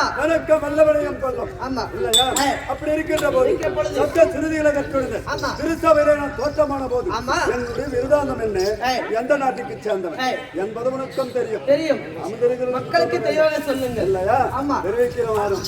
ஆமா கணக்க வல்லவனையும் கொல்லும் ஆமா இல்லையா அப்படி இருக்கின்ற போது சத்த சிறுதிகளை கற்றுடுது ஆமா திருச்சபையிலே நான் தோற்றமான போது ஆமா என்னுடைய விருதாந்தம் என்ன எந்த நாட்டுக்கு சேர்ந்தவன் என்பது உனக்கும் தெரியும் தெரியும் மக்களுக்கு தெளிவாக சொல்லுங்க இல்லையா ஆமா தெரிவிக்கிற வாரம்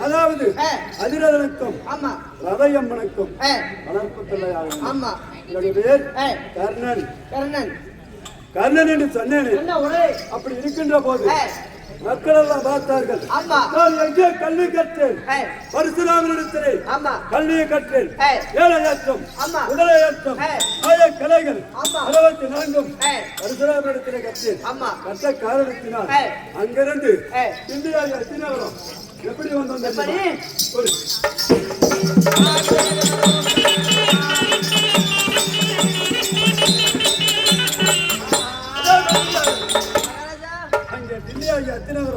அதாவது அதிரதனுக்கும் ரதையம்மனுக்கும் வளர்ப்பு பிள்ளையாக பேர் கர்ணன் கர்ணன் என்று சொன்னேன் அப்படி இருக்கின்ற போது மக்கள் எல்லாம் பார்த்தார்கள் நான் எங்கே கல்வி கற்றேன் பரசுராமனிடத்திலே கல்வியை கற்றேன் ஏழையாற்றம் உடலையாற்றம் கலைகள் 64 பரசுராமனிடத்திலே கற்றேன் கற்ற காரணத்தினால் அங்கிருந்து இந்தியா எத்தினவரம் எப்படி வந்தோம்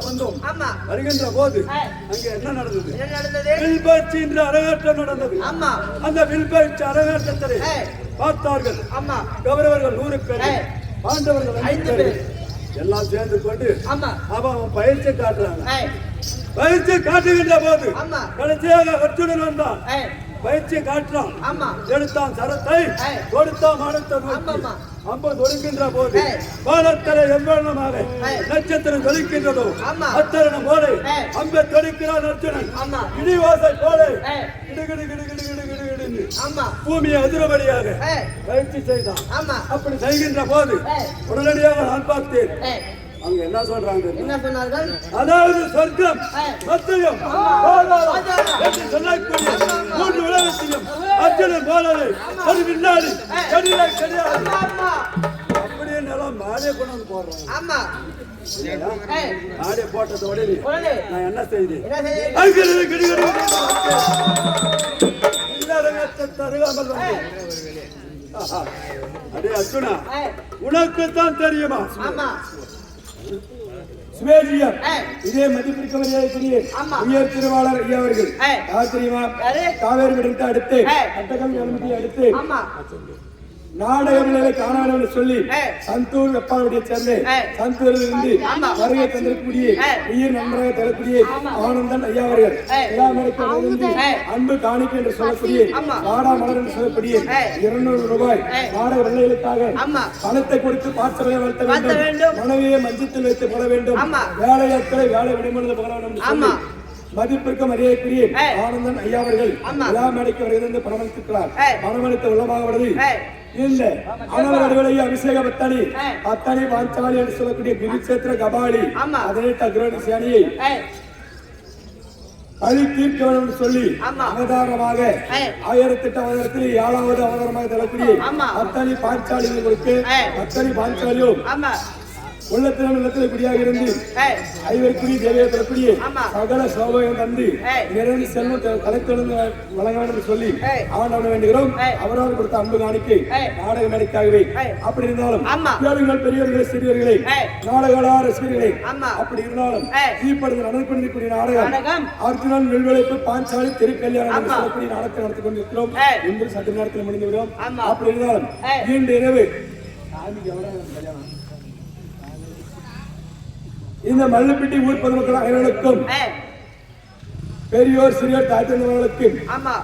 வந்தோம் வருகின்ற போது அங்க என்ன நடந்தது வில்பயிற்சி என்ற அரங்கேற்றம் நடந்தது அந்த வில்பயிற்சி அரங்கேற்றத்தை பார்த்தார்கள் கௌரவர்கள் 100 பேர் பாண்டவர்கள் 5 பேர் எல்லாம் சேர்ந்து கொண்டு அவன் பயிற்சி காட்டுறாங்க பயிற்சி காட்டுகின்ற போது கடைசியாக அர்ஜுனன் வந்தான் பயிற்சி காட்டுறான் எடுத்தான் சரத்தை கொடுத்தான் மானத்தை அம்பு தொடுக்கின்ற போது பாலத்தரை எவ்வளமாக நட்சத்திரம் தொடுக்கின்றதோ அத்தரணம் போல அம்பை தொடுக்கிறான் அர்ஜுனன் இடிவாசை போல பூமியை அதிரபடியாக பயிற்சி செய்தான் அப்படி செய்கின்ற போது உடனடியாக நான் பார்த்தேன் அங்க என்ன சொல்றாங்க என்ன சொன்னார்கள் அதாவது சொர்க்கம் சத்தியம் என்று சொல்லக்கூடிய 3 உலகத்தையும் அர்ஜுனன் போலவே ஒரு விண்ணாடி கிடையாது அப்படியே நிலம் மாடியை கொண்டு வந்து போடுறோம் மாடியை போட்டதோட நான் என்ன செய்தேன் தருகாமல் அடே அர்ஜுனா உனக்குத்தான் தெரியுமா சுவேஜியம் இதே மதிப்பிற்கு மரியாதைக்குரிய உயர் திருவாளர் ஐயா அவர்கள் யார் தெரியுமா காவேரி விடத்தை அடுத்து அட்டகம் எழுமதியை அடுத்து நாடகங்களை காண வேண்டும் என்று சொல்லி சந்தூர் வெப்பாளுடைய சேர்ந்து சந்தூரில் இருந்து வருகை தந்திருக்கக்கூடிய உயிர் நன்றாக தரக்கூடிய ஆனந்தன் ஐயா அவர்கள் அன்பு காணிக்கை என்று சொல்லக்கூடிய வாடா மலர் என்று சொல்லக்கூடிய 200 ரூபாய் நாடக வெள்ளைகளுக்காக பணத்தை கொடுத்து பாத்திரத்தை வளர்த்த வேண்டும் மனைவியை மஞ்சத்தில் வைத்து போட வேண்டும் வேலையாட்களை வேலை விடுமுறை போட வேண்டும் என்று சொல்லி மதிப்பிற்கு மரியாதைக்குரிய ஆனந்தன் ஐயா அவர்கள் விழா மேடைக்கு வருகிறது பணமளித்திருக்கிறார் பணமளித்த உள்ளமாகவது இல்ல அனவரடுகளை அபிஷேக பத்தானி பாஞ்சாலி என்று சொல்லக்கூடிய குருச்சேத்திர கபாலி 18 அக்ரோனிசி அணியை பழி தீர்க்க வேண்டும் என்று சொல்லி அவதாரமாக 1008 அவதாரத்தில் 7வது அவதாரமாக தரக்கூடிய பத்தானி பாஞ்சாலிகளுக்கு பத்தானி பாஞ்சாலியும் உள்ளத்தில் குடியாக இருந்து ஐவருக்குரிய தேவையை தரக்கூடிய சகல சோபகம் தந்து நிறைந்து செல்வம் தலைத்தெழுந்து வழங்க வேண்டும் என்று சொல்லி அவன் வேண்டுகிறோம் அவரால் கொடுத்த அன்பு காணிக்கை நாடக மேடைக்காகவே அப்படி இருந்தாலும் ஏழுங்கள் பெரியவர்களே சிறியவர்களே நாடகளா ரசிகர்களே அப்படி இருந்தாலும் தீப்படுத்த நடத்தக்கூடிய நாடகம் அர்ஜுனன் வெள்வளைப்பு பாஞ்சாலி திருக்கல்யாணம் என்று சொல்லக்கூடிய நாடகத்தை நடத்தி கொண்டிருக்கிறோம் இன்று சற்று நேரத்தில் முடிந்துவிடும் அப்படி இருந்தாலும் இன்று இரவு இந்த மல்லுப்பிட்டி ஊர் பொதுமக்கள் அனைவருக்கும் பெரியோர் சிறியோர் தாய்த்தவர்களுக்கும்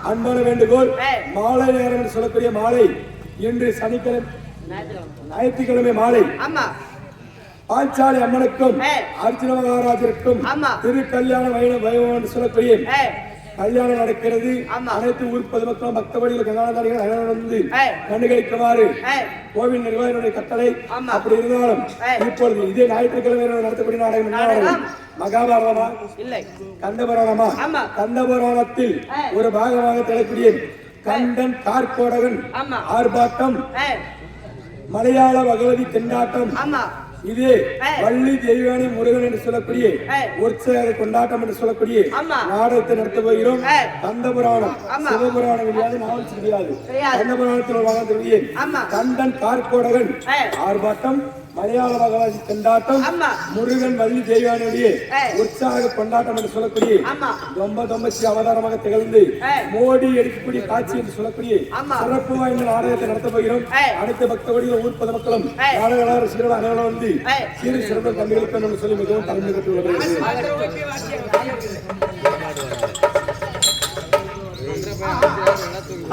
அன்பான வேண்டுகோள் மாலை நேரம் என்று சொல்லக்கூடிய மாலை இன்று ஞாயிற்றுக்கிழமை மாலை பாஞ்சாலி அம்மனுக்கும் அர்ஜுன மகாராஜருக்கும் திரு கல்யாண வைபவம் என்று சொல்லக்கூடிய கல்யாணம் நடக்கிறது. அனைத்து ஊர் பொதுமக்களும் பக்தவழிகள் கங்காதாரிகள் வந்து கண்டுகளிக்குமாறு கோவில் நிர்வாகிகளுடைய கட்டளை. அப்படி இருந்தாலும் இப்பொழுது இதே ஞாயிற்றுக்கிழமை நடத்தக்கூடிய நாடகம் மகாபாரதமா இல்லை கந்தபுராணமா? கந்தபுராணத்தில் ஒரு பாகமாக திரைக்கூடிய கந்தன் கார்கோடகன் ஆர்ப்பாட்டம், மலையாள பகவதி தென்னாட்டம், இது வள்ளி தெய்வானி முருகன் என்று சொல்லக்கூடிய உற்சவ கொண்டாட்டம் என்று சொல்லக்கூடிய நாடகத்தை நடத்த போகிறோம். கந்தபுராணம் சிவபுராணம் கிடையாது, நாவல் கிடையாது. கந்தபுராணத்தில் வாழ்ந்திருக்கிய கந்தன் கார்கோடகன் ஆர்ப்பாட்டம், மலையாள பகவதி கொண்டாட்டம், முருகன் வள்ளி தெய்வானியுடைய உற்சாக கொண்டாட்டம் என்று சொல்லக்கூடிய ரொம்ப அவதாரமாக திகழ்ந்து மோடி எடுக்கக்கூடிய காட்சி என்று சொல்லக்கூடிய சிறப்பு வாய்ந்த நாடகத்தை நடத்த போகிறோம். அனைத்து பக்தவடிகள் ஊர் பொதுமக்களும் நாடக ரசிகர்கள் அனைவரும் வந்து சீரி சிறந்த தம்பிகளுக்கு என்று சொல்லி மிகவும் தலைமை கட்டுள்ளது.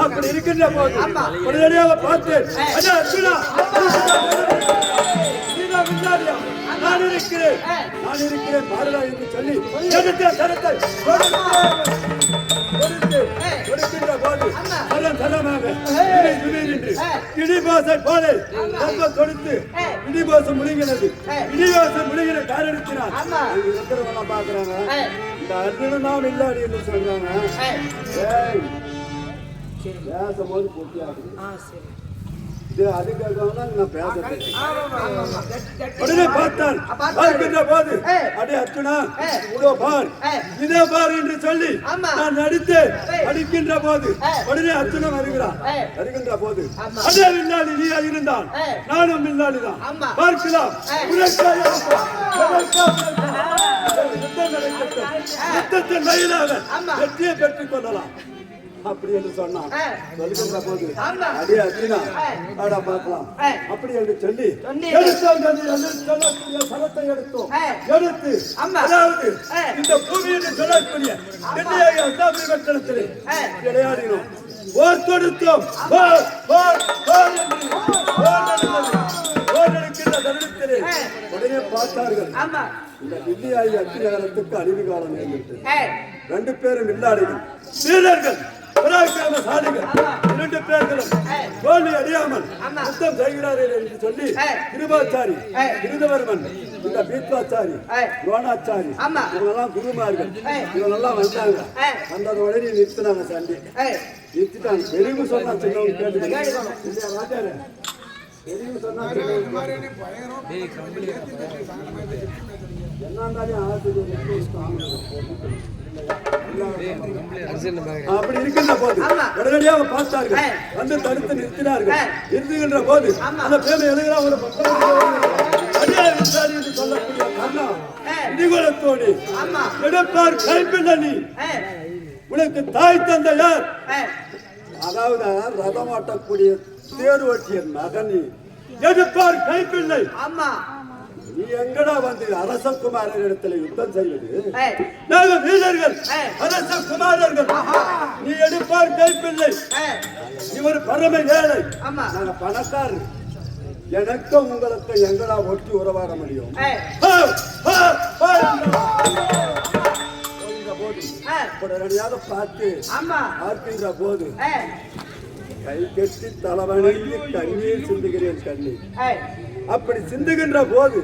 அப்படி இருக்கின்ற போது உடனடியாக பார்த்தேன், நான் இருக்கிறேன் பாருடா என்று சொல்லி கொடுக்கின்ற போது இடிபாசை போல கொடுத்து இடிபாசம் முழுங்கினது. இடிபாசம் முழுகின காரணத்தினால் இருக்கிறவங்க பாக்குறாங்க, இந்த அர்ஜுனன் தான் இல்லாடி என்று சொல்றாங்க. பேசும்போது போட்டியாகுது. அதுக்காக நான் பேசுறேன். உடனே பார்த்தான், பார்க்கின்ற போது அடே அர்ஜுனா இதோ பார், இதே பார் என்று சொல்லி நான் நடித்து அடிக்கின்ற போது உடனே அர்ஜுனா வருகின்ற போது அதே வில்லாளி நீ இருந்தான், நானும் வில்லாளிதான், பார்க்கலாம் யுத்தத்தின் வயதாக வெற்றியை பெற்றுக் கொள்ளலாம் அப்படி என்று சொன்னான். சொல்கின்ற போது அடே அர்ஜுனா ஆடா பார்க்கலாம் அப்படி என்று சொல்லி சொல்லக்கூடிய சலத்தை எடுத்தோம். எடுத்து அதாவது இந்த பூமி என்று சொல்லக்கூடிய வெற்றிடத்திலே விளையாடினோம். ஓர் தொடுத்தோம், தருணத்திலே உடனே பார்த்தார்கள். இந்த வில்லியாயி அத்தி நகரத்துக்கு அழிவு காலம் ஏற்பட்டது. 2 பேரும் வில்லாடிகள், வீரர்கள், பராக்கிரமசாலிகள். 2 பேர்களும் தோல்வி அடையாமல் யுத்தம் செய்கிறார்கள் என்று சொல்லி கிருபாச்சாரி, கிருதவர்மன், இந்த பீத்வாச்சாரி, துரோணாச்சாரி இவங்கெல்லாம் குருமார்கள் இவங்கெல்லாம் வந்தாங்க. வந்தது உடனே நிறுத்தினாங்க. சண்டை நிறுத்திட்டாங்க. பெரியவு சொன்னா சின்னவங்க கேட்டு ராஜாரு பெரியவு சொன்னா அப்படி இருக்கின்ற போது உடனடியாக பார்த்தார்கள். வந்து தடுத்து நிறுத்தினார்கள். நிறுத்துகின்ற போது அந்த பேரை எழுதுகிறா ஒரு என்று சொல்லக்கூடிய கண்ணா இடிகுலத்தோடு எடுப்பார் கைப்பிள்ளி உனக்கு தாய் தந்த யார்? அதாவது ரதம் ஓட்டக்கூடிய தேர் ஓட்டிய மகனி எடுப்பார் கைப்பிள்ளை. நீ எங்கடா வந்து அரசகுமாரர் இடத்துல யுத்தம் செய்வது? நாங்க வீரர்கள், அரசகுமாரர்கள். நீ எடுப்பார் கைப்பிள்ளை. இவர் பரம ஏழை, நாங்க பணக்காரர். எனக்கும் உங்களுக்கு எங்கடா ஒட்டி உறவாட முடியும்? உடனடியாக பார்த்து பார்க்கின்ற போது கை கட்டி தலைவணைக்கு கண்ணீர் சிந்துகிறேன். கண்ணீர் அப்படி சிந்துகின்ற போது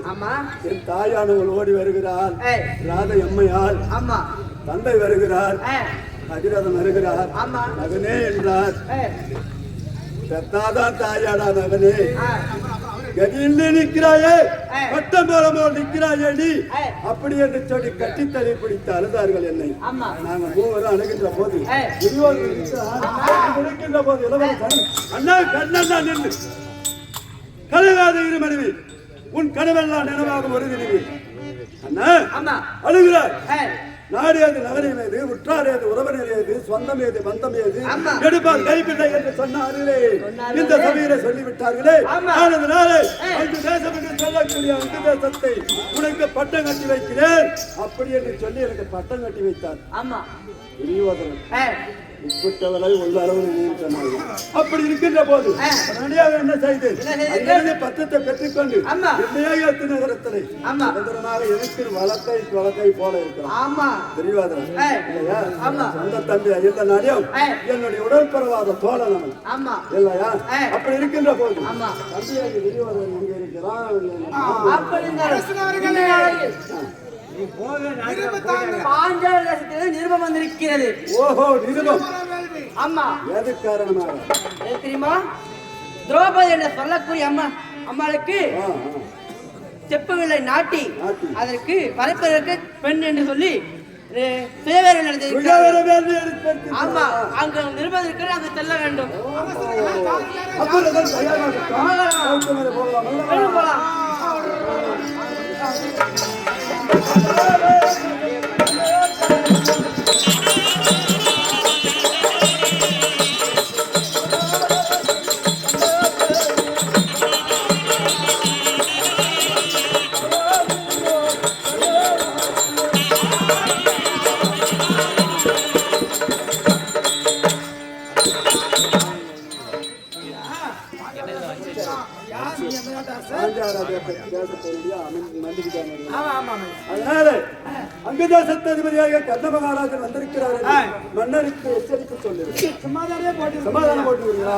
என் தாயானவள் ஓடி வருகிறாள். ராத எம்மையால் தந்தை வருகிறார். அகிரதன் வருகிறார். மகனே என்றார். பெத்தாதான் தாயாடா மகனே, கதியில் நிற்கிறாயே, பட்டம் போலமோ நிற்கிறாயே நீ அப்படி என்று சொல்லி கட்டி தலை பிடித்து அழுதார்கள் என்னை. நாங்கள் 3 அணுகின்ற போது இருக்கின்ற போது அண்ணா கண்ணா நின்று கழுகாத இரு மனைவி உன் கனவெல்லாம் நினைவாக ஒரு நினைவு. அண்ணா அழுகிறார். நாடு ஏது, நகரம் ஏது, உற்றார் ஏது, உறவினர் ஏது, சொந்தம் ஏது, பந்தம் ஏது, எடுப்பார் கைப்பிள்ளை என்று சொன்னார்களே. இந்த சபையில சொல்லிவிட்டார்களே. அதனாலே அந்த தேசம் என்று சொல்லக்கூடிய அந்த தேசத்தை உனக்கு பட்டம் கட்டி வைக்கிறேன் அப்படி என்று சொல்லி எனக்கு பட்டம் கட்டி வைத்தார். உட்பட்டவரை உள்ள அளவு நீர் சொன்னாங்க. அப்படி இருக்கின்ற போது உடனடியாக என்ன செய்து அங்கிருந்து பத்திரத்தை பெற்றுக்கொண்டு என்னையாக நகரத்திலே சுதந்திரமாக எனக்கு வழக்கை போல இருக்கிறான் தெரிவாதன் இல்லையா? அந்த தம்பி இந்த நாடியும் என்னுடைய உடற்பரவாத தோழன் இல்லையா? அப்படி இருக்கின்ற போது தம்பியாக தெரிவாதன் எங்க நிருபம் வந்திருக்கிறது. ஓஹோ, நிருபம். அம்மா எது காரணமாக தெரியுமா? திரௌபதி என்று சொல்லக்கூடிய அம்மாளுக்கு செப்பவில்லை நாட்டி அதற்கு பரப்பதற்கு பெண் என்று சொல்லி சுயவேரம் நடந்தது. ஆமா, அங்க நிருபம் இருக்கிற அங்கு செல்ல வேண்டும். போகலாம். அதனால அங்கதேசத்ததிபதியாக கர்ண மகாராஜன் வந்திருக்கிறார். மன்னருக்கு எச்சரிக்கை சொல்லு. சமாதானம் போட்டுக்கிறீங்களா?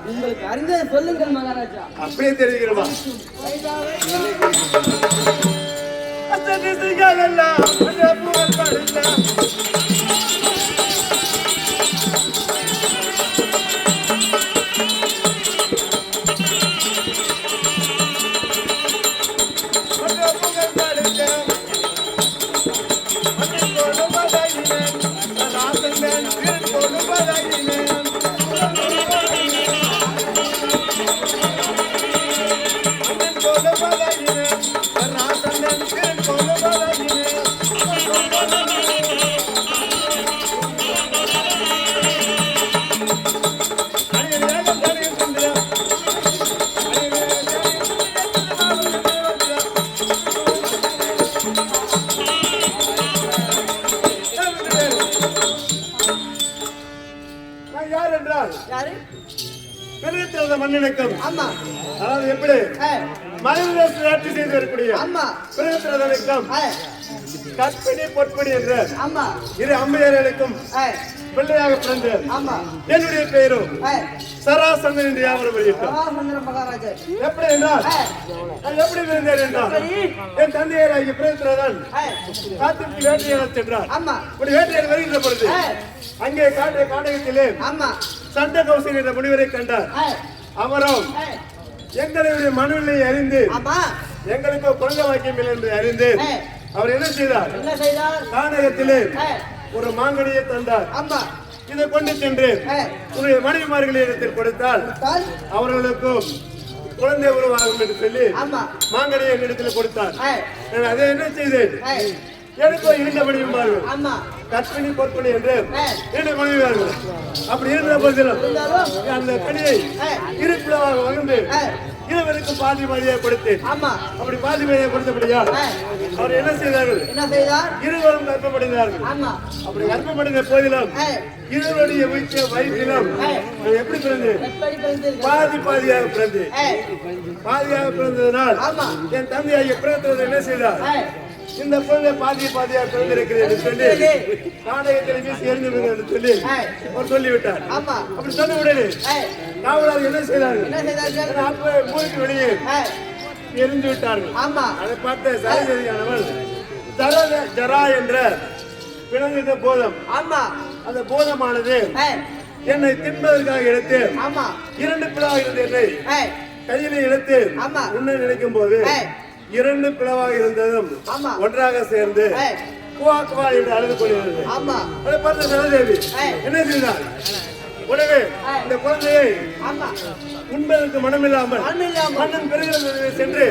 உங்களுக்கு அறிந்ததை சொல்லுங்கள் மகாராஜா. அப்படியே தெரிவிக்கிறோமா? மண்ணிணக்கம். அதாவது எப்படி மனிதர்கள் ஆட்சி செய்து வரக்கூடிய பிரதமர் கற்பிணி பொற்பிணி என்ற இரு அம்மையார்களுக்கும் பிள்ளையாக பிறந்த என்னுடைய பெயரும் சராசந்திரன் என்று யாவரும் வெளியிட்டார். எப்படி என்றால் நான் எப்படி விழுந்தேன் என்றால் என் தந்தையராகிய பிரதமர் காத்திற்கு வேட்டையாட சென்றார். ஒரு வேட்டையாட வருகின்ற பொழுது அங்கே காட்டிய காடகத்திலே சண்ட கௌசல் என்ற முனிவரை கண்டார். அவரும் எங்களுடைய மனநிலையை அறிந்து எங்களுக்கு குழந்தை வாக்கியம் இல்லை என்று அறிந்து அவர் என்ன செய்தார்? கானகத்திலே ஒரு மாங்கனியை தந்தார். ஆமா. இதை கொண்டு சென்று உன்னுடைய மனைவிமார்களிடத்தில் கொடுத்தால் அவர்களுக்கும் குழந்தை உருவாகும் என்று சொல்லி மாங்கனியை என்னிடத்தில் கொடுத்தார். நான் அதை என்ன செய்தேன்? எனக்கோ இருந்த மனைவிமார்கள் கற்பிணி பொற்கொணி என்று இரண்டு மனைவிமார்கள். அப்படி இருந்த போதிலும் அந்த கனியை இருப்பிடமாக வகுந்து இருவருக்கும் பாதி பாதியாக கொடுத்தேன். அப்படி பாதி பாதியாக கொடுத்தபடியால் அவர் என்ன செய்தார்கள்? இருவரும் கர்ப்பமடைந்தார்கள். அப்படி கர்ப்பமடைந்த போதிலும் இருவருடைய வயிற்றிலும் எப்படி பிறந்தேன்? பாதி பாதியாக பிறந்தேன். பாதியாக பிறந்ததனால் என் தந்தையாகிய பிறந்தவர் என்ன செய்தார்? இந்த குழந்தை பாதி பாதியாக பிறந்திருக்கிறது என்று சொல்லி நாடகத்தில் வீசி எறிந்து என்று சொல்லி அவர் சொல்லிவிட்டார். அப்படி சொன்ன உடனே காவலர் என்ன செய்தார்கள்? அப்ப ஊருக்கு வெளியே எரிந்து விட்டார்கள். அதை பார்த்த சரஸ்வதியானவள் ஜரா என்ற பிணங்கிட்ட போதம், அந்த போதமானது என்னை தின்பதற்காக எடுத்து இரண்டு பிளாக இருந்த என்னை கையில எடுத்து உன்னை நினைக்கும் போது இரண்டு பிளவாக இருந்ததும் ஒன்றாக சேர்ந்து குவா குவா என்று அழுது கொண்டிருந்தது. அதை பார்த்த சரதேவி என்ன செய்தார்? உடனே இந்த குழந்தையை உண்பதற்கு மனமில்லாமல் மன்னன் பெறுகிறது சென்று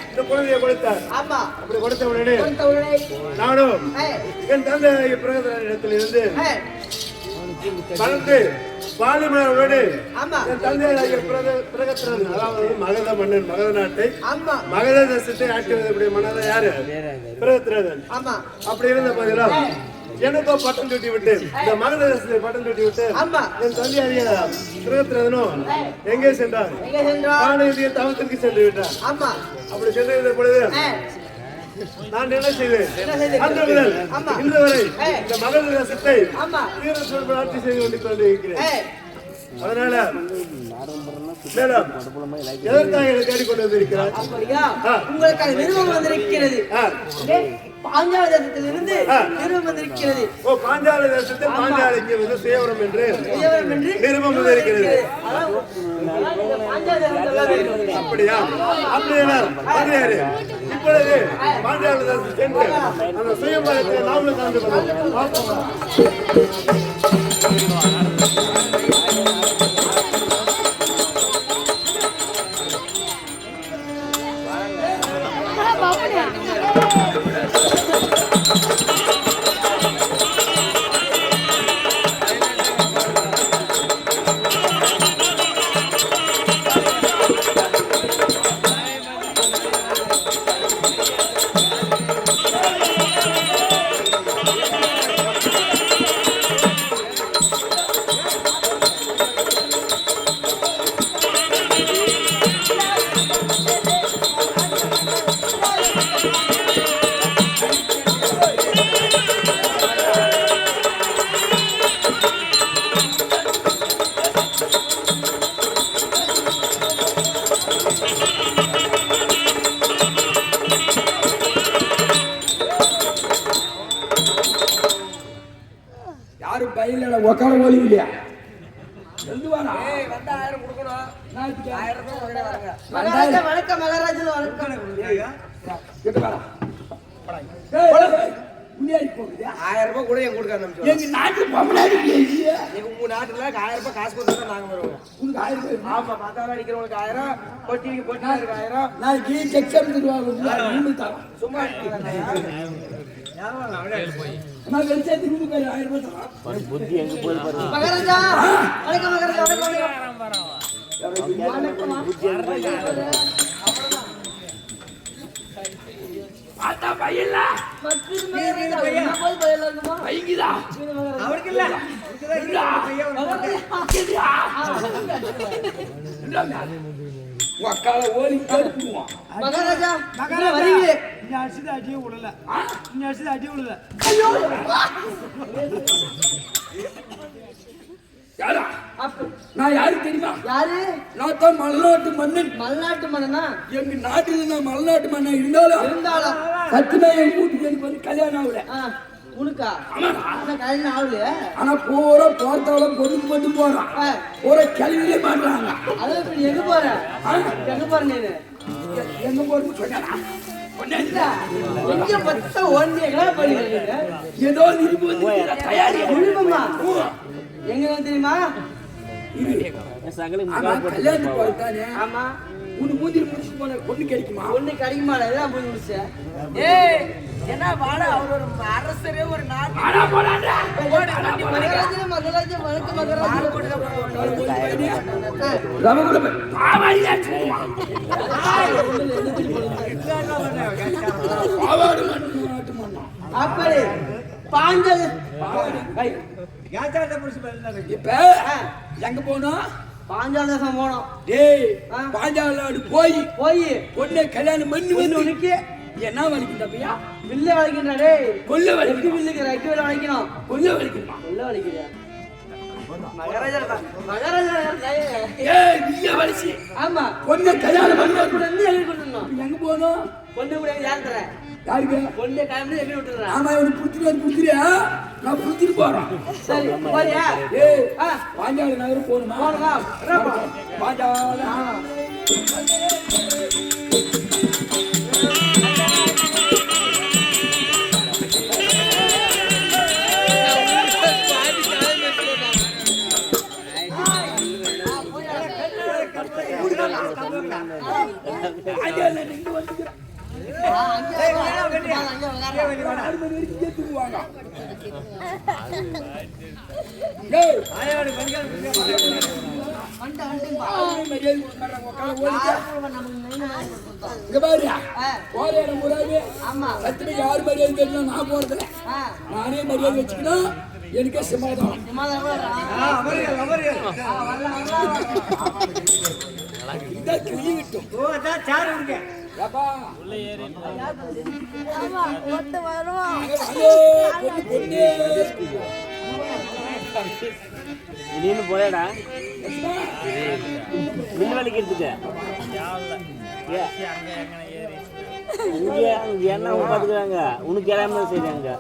இந்த குழந்தையை கொடுத்தார். அப்படி கொடுத்த உடனே நானும் என் தந்தை பிரகதனிடத்தில் இருந்து பலந்து பாலிமரோடு என் தந்தையாகிய பிரகத்திரன், அதாவது மகத மன்னன், மகத நாட்டை மகத தேசத்தை ஆட்சி மன்னன் யாரு? பிரகத்திரன். அப்படி இருந்த போதிலும் எனக்கோ பட்டம் கட்டி விட்டு இந்த மகத தேசத்தை பட்டம் கட்டி விட்டு என் தந்தையாகிய பிரகத்திரனும் எங்கே சென்றார்? காணொலிய தவத்திற்கு சென்று விட்டார். அப்படி சென்று பொழுது நான் என்ன செய்தேன்? அன்று முதல் இன்று வரை இந்த மகத தேசத்தை ஆட்சி செய்து கொண்டிருக்கிறேன். அதனால மேடம் எதற்காக என்னை தேடிக்கொண்டு வந்திருக்கிறார்? உங்களுக்கு நிறுவனம் வந்திருக்கிறது. பாஞ்சால தேசத்திலிருந்து நிறுவனம் வந்திருக்கிறது. பாஞ்சால தேசத்தில் பாஞ்சாலைக்கு வந்து சேவரம் என்று நிறுவனம் வந்திருக்கிறது. அப்படியா? அப்படியா? இப்பொழுது பாஞ்சால தேசம் சென்று அந்த சுயம்பரத்தை நாமளும் கலந்து கொள்வோம். உக்கார ஓலி இல்லையா? வணக்கம் மகாராஜா. வணக்கம். 1000 ரூபாய் கூட எங்க கொடுக்க ஆரம்பிச்சோம். எங்க நாட்டு பொம்பளாடி இல்லையா? உங்க நாட்டுல 1000 ரூபாய் காசு கொடுத்தா நாங்க வருவோம். உங்களுக்கு 1000 ரூபாய்? ஆமா, பாத்தால அடிக்கிறவங்களுக்கு 1000, பொட்டிக்கு பொட்டிக்கு 1000. நாளைக்கு செக் எடுத்துருவாங்க. சும்மா நான் வெளிச்சே திரும்பி போய் 1000 ரூபாய் தரேன். புத்தி எங்க போய் பாருங்க. மகாராஜா வணக்கம். மகாராஜா ஆத்தா பையல பையங்கடா அவருக்கு இல்ல வக்கால ஓலி கேட்குவோம். மகாராஜா வரீங்க. நீ அடிச்சது அடியே விடல. நீ அடிச்சது அடியே விடல. ஐயோ யாரா? நான் யாரு தெரியுமா? யாரு? நான் தான் மலைநாட்டு மன்னன். மலைநாட்டு மன்னனா? எங்க நாட்டுல நான் மலைநாட்டு மன்னன் இருந்தாலும் சத்துனா என் வீட்டுக்கு எனக்கு வந்து கல்யாணம் ஆகல. உனக்கா? கல்யாணம் ஆகல. ஆனா பூரா போறதால பொண்ணுக்கு மட்டும் போறான். பூரா கிளவியே மாட்டாங்க. அதான் எங்க போற? எங்க போற நீ? எங்க போறேன்னு சொன்னா எங்க பத்த ஓடுனீங்களா பண்ணிருக்கீங்க? ஏதோ நிருபம் வந்து தயாரி நிருபமா? எங்க வந்து தெரியுமா? கல்யாணத்துக்கு போறதானே. ஆமா. உன் மூஞ்சில் முடிச்சு போன பொண்ணு கிடைக்குமா? பொண்ணு கிடைக்குமா? இதான் போய் முடிச்சேன். என்ன வாழ அவர் ஒரு அரசரே ஒரு நாடு போடாண்டா. மகராஜா மகராஜா வணக்கம் மகராஜா. ரமகுல பாவாடியா சும்மா. பாவாடு மாட்டு மண்ணா. அப்படி பாஞ்சல் இப்ப எங்க போனோம்? பாஞ்சால தேசம் போனோம். டேய் பாஞ்சால நாடு போய் பொண்ணை கல்யாணம் பண்ணி வந்து உனக்கு என்ன வலிக்குண்டா? வில்ல வலிக்கின்றாடே. கொல்ல வலிக்கு. எட்டு வில்லுக்கு ரெண்டு வில்ல வலிக்கணும். கொல்ல வலிக்குமா? கொல்ல வலிக்கிறியா? மகாராஜா மகாராஜா ஏய் வில்ல வலிச்சி. ஆமா. பொண்ணை கல்யாணம் பண்ணி கூட வந்து எங்க கொண்டுறோம்? எங்க போனோம்? பொண்ணு கூட யார் தர? யாருக்கு? பொண்ணு காமிச்சு எங்க விட்டுறா? ஆமா இவனுக்கு புடிச்சிரியா? நான் புடிச்சிட்டு போறேன். சரி போறியா? ஏய் பாஞ்சால நகர் போணுமா? போணுமா? பாஞ்சால. நானே மரியாதை வச்சுக்கணும். எனக்கே சமாதானம். இதான் கிளிவிட்டும். நீனு போயடா மின் வலிக்கிறதுக்கு என்ன பாத்துக்கிறாங்க உனக்கு எல்லாமே செய்றாங்க.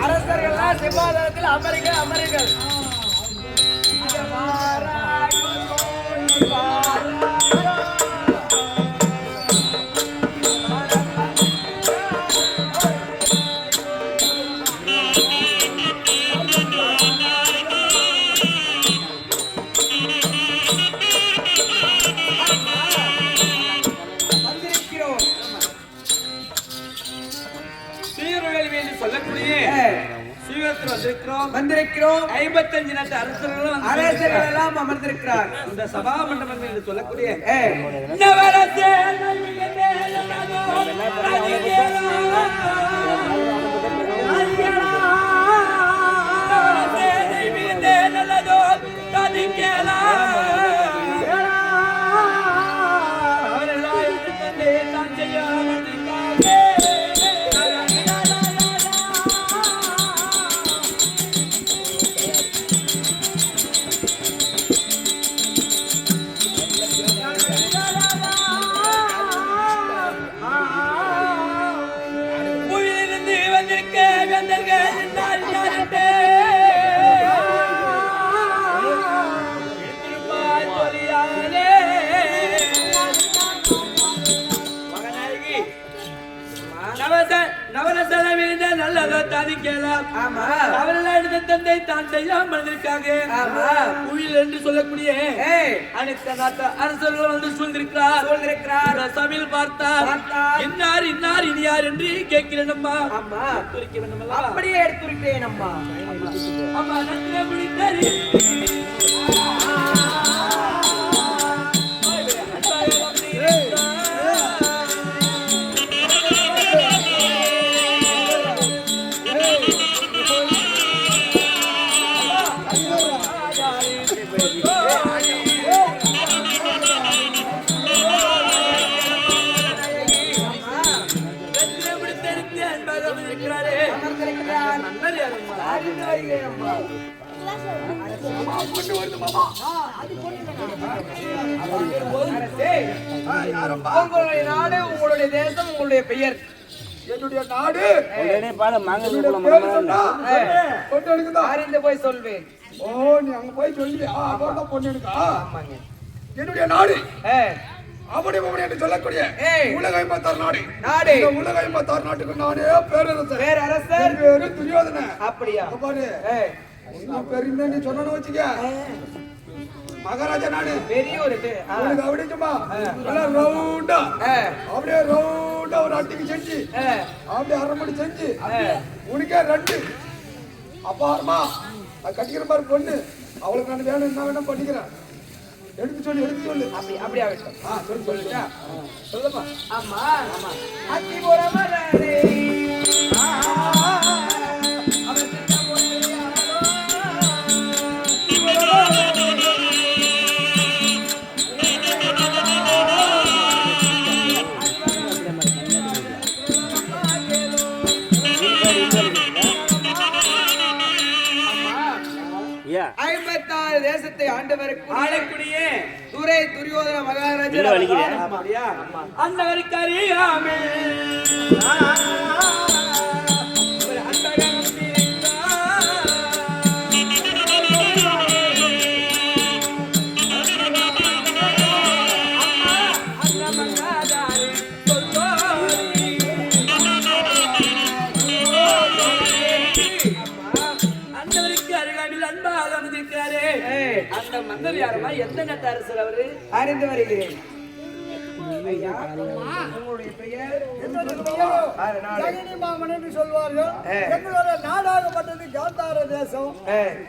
அரசர்கள்லாம் சிம்மாசனத்தில் அமருங்கள். வந்திருக்கிறோம். 55 நாட்டு அரசர்கள் எல்லாம் அமர்ந்திருக்கிறார். இந்த சபா மண்டபம் என்று சொல்லக்கூடிய தந்தை தான் செய்யாமல் இருக்காங்க. குயில் என்று சொல்லக்கூடிய அனைத்து நாட்டு அரசர்கள் வந்து சூழ்ந்திருக்கிறார். சபையில் பார்த்தார் இன்னார் இன்னார் இனியார் என்று கேட்கிறேன். அம்மா அப்படியே எடுத்துருக்கிறேன். அம்மா அம்மா நன்றி முடித்தாரு. வருகிறேன் அம்மா. அம்மா, பொண்ணு வருது மாமா. அரசே, யாரம்மா? உங்களுடைய நாடு, உங்களுடைய தேசம், உங்களுடைய பெயர். என்னுடைய நாடு உடனே பாரு மாங்க என்னுடைய தூக்குல பேரு மரமா சொன்னா, இல்ல. பொண்ணு எடுக்குதா? அறிந்து போய் சொல்வேன். ஓ, நீ அங்க போய் சொல்லி அதான் பொண்ணு எடுக்கா? ஆமாங்க. என்னுடைய நாடு ஏ, அப்படி அப்படி என்று சொல்லக்கூடிய ஏய். உலக 56 நாடு. நாடு. இந்த உலக 56 நாட்டுக்கு நானே பேரரசர். வேற அரசர். என் பேரு துரியோதனன். அப்படியா? அப்ப பாரு, ஏ, உன்ன பெருமை நீ சொன்னேன்னு வச்சுக்க, மகாராஜா நாடு பெரிய ஒரு உனக்கு அப்படியே சும்மா எல்லாம் ரவுண்டா அப்படியே ரவுண்டா ஒரு அட்டிக்கு செஞ்சு அப்படியே அரமணி செஞ்சு உனக்கே 2 அப்பாரமா அது கட்டிக்கிற மாதிரி பொண்ணு அவளுக்கு நான் வேணும் என்ன வேணும் பண்ணிக்கிறேன். எடுத்து சொல்லு அப்படி அப்படி ஆகட்டும். சொல்லுங்க சொல்லுமா. ஆமா ஆமா. அத்திபுரமரே ஐயா 56 தேசத்தை ஆண்டவருக்கு ஆளக்கூடிய துரை துரியோதன மகாராஜா. இல்ல வலிக்கிறேன். அப்படியா? அந்த வரிக்காரியாமே அந்த மன்னர் யாருமா? எந்த நாட்டு அரசர் அவரு? அறிந்து வருகிறேன். ஐயா, உங்களுடைய பெயர்? ஜெகனி மாமன் என்று சொல்வார்கள். எங்களுடைய நாடாகப்பட்டது காந்தார தேசம்.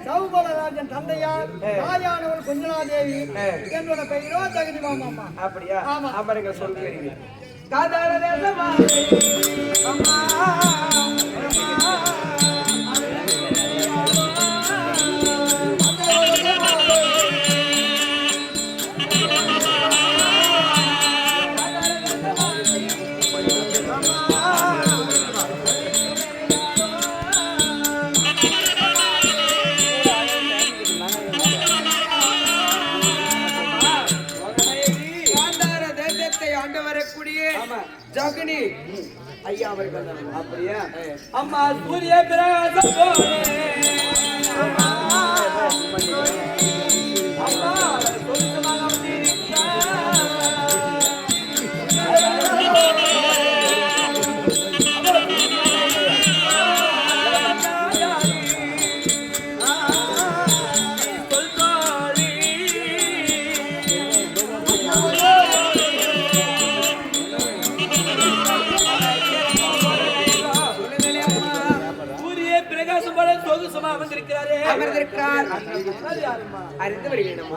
சவுபலராஜன் தந்தையார் தாயானவர் குஞ்சலாதேவி. என்னோட பெயரோ ஜெகனி மாமா. அப்படியா? ஆமா. அமருங்க சொல்கிறீர்கள். காதார தேசமா அம்மா ஜாகினி ஐயா அவர்கள் தான். அப்படியா? அம்மா சூரிய பிரகாசம் போலே அம்மா அமர்ந்திருக்கிறார். அறிந்து வருகிறேன்.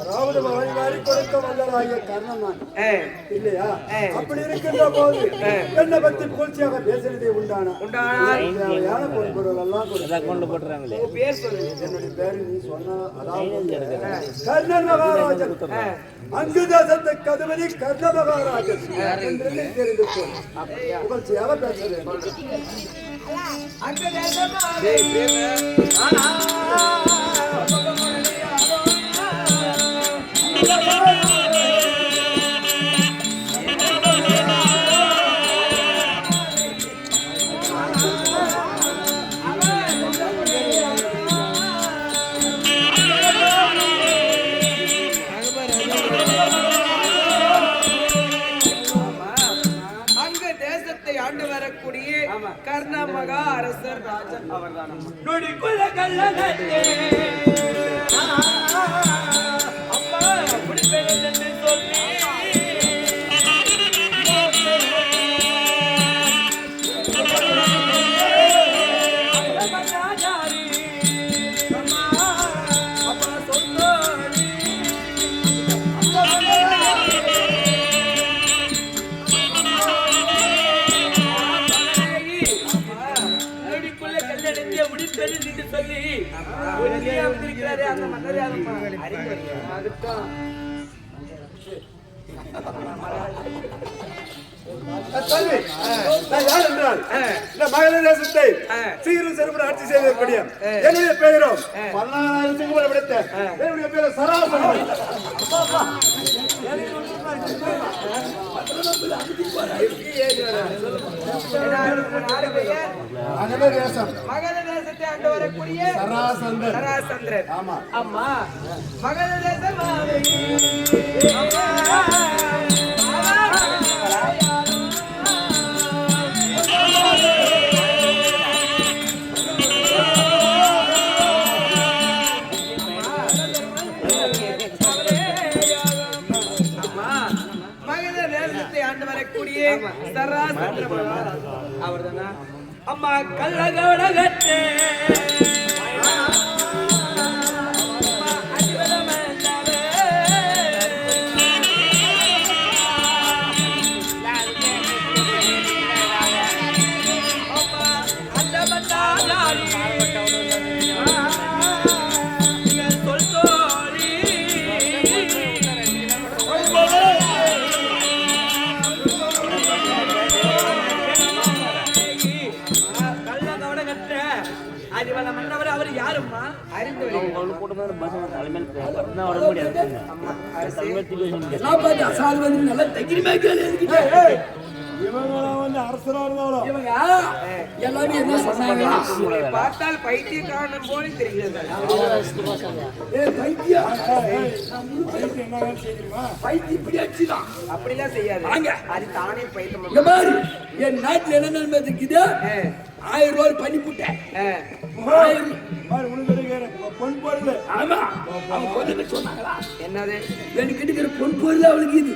அதாவது வாரி கொடுக்க வல்லராகிய கர்ணன் நான் இல்லையா? அப்படி இருக்கின்ற போது என்னை பத்தி புகழ்ச்சியாக பேசுறதே உண்டான தேவையான பொருட்கள் எல்லாம் அதை கொண்டு போட்டுறாங்களே. பேர் சொல்லு. என்னுடைய பேரு நீ சொன்ன அதாவது கர்ணன் மகாராஜன் அங்கு தேசத்தை கதுமதி கர்ண மகாராஜன் என்று தெரிந்து கொள். புகழ்ச்சியாக பேசுறேன். அங்க தேசமா ஆண்டு வரக்கூடிய கர்ண மகா அரசர் ராஜன் அவர்தான். நொடிக்குள்ள கல்லனே அம்மா முடிப்பேன் என்று சொல்லி தம்பி, நான் யார் என்றால் இந்த மகளிர் தேசத்தை சீரும் சிறப்புடன் ஆட்சி செய்வதற்குரிய என்னுடைய பெயரும் 14,000 கூட விடுத்த என்னுடைய பேர் சராசரி. மகளிர் தேசம் மகளிர் தேசத்தை ஆண்டு வரக்கூடிய சராசந்தர். சராசந்திரன். ஆமா. அம்மா மகளிர் தேசம் மகளிர் தேசத்தை ஆண்டு வரக்கூடிய சராசந்திரன் அவர்தானா? அம்மா கள்ளகவடகத்தே அவர் யாரும்மா? அறிந்து அசால் வந்து நல்லா தைக்கிறமே இவங்களாம் வந்து அரசரா இருந்தாலும் இவங்க எல்லாமே என்ன சொன்னாங்க? பார்த்தால் பைத்தியக்காரன் போல தெரிகிறது. பைத்தியம் என்ன செய்யுமா? பைத்தியம் இப்படி அடிச்சுதான். அப்படிலாம் செய்யாது. வாங்க. அது தானே பைத்தியம். இந்த மாதிரி என் நாட்டுல என்ன நன்மை இருக்குது? 1000 ரூபாய் பண்ணி போட்டேன். பொன் பொருள். ஆமா, அவங்க கொண்டு சொன்னாங்களா? என்னது? எனக்கு இருக்கிற பொன் பொருள் அவளுக்கு இது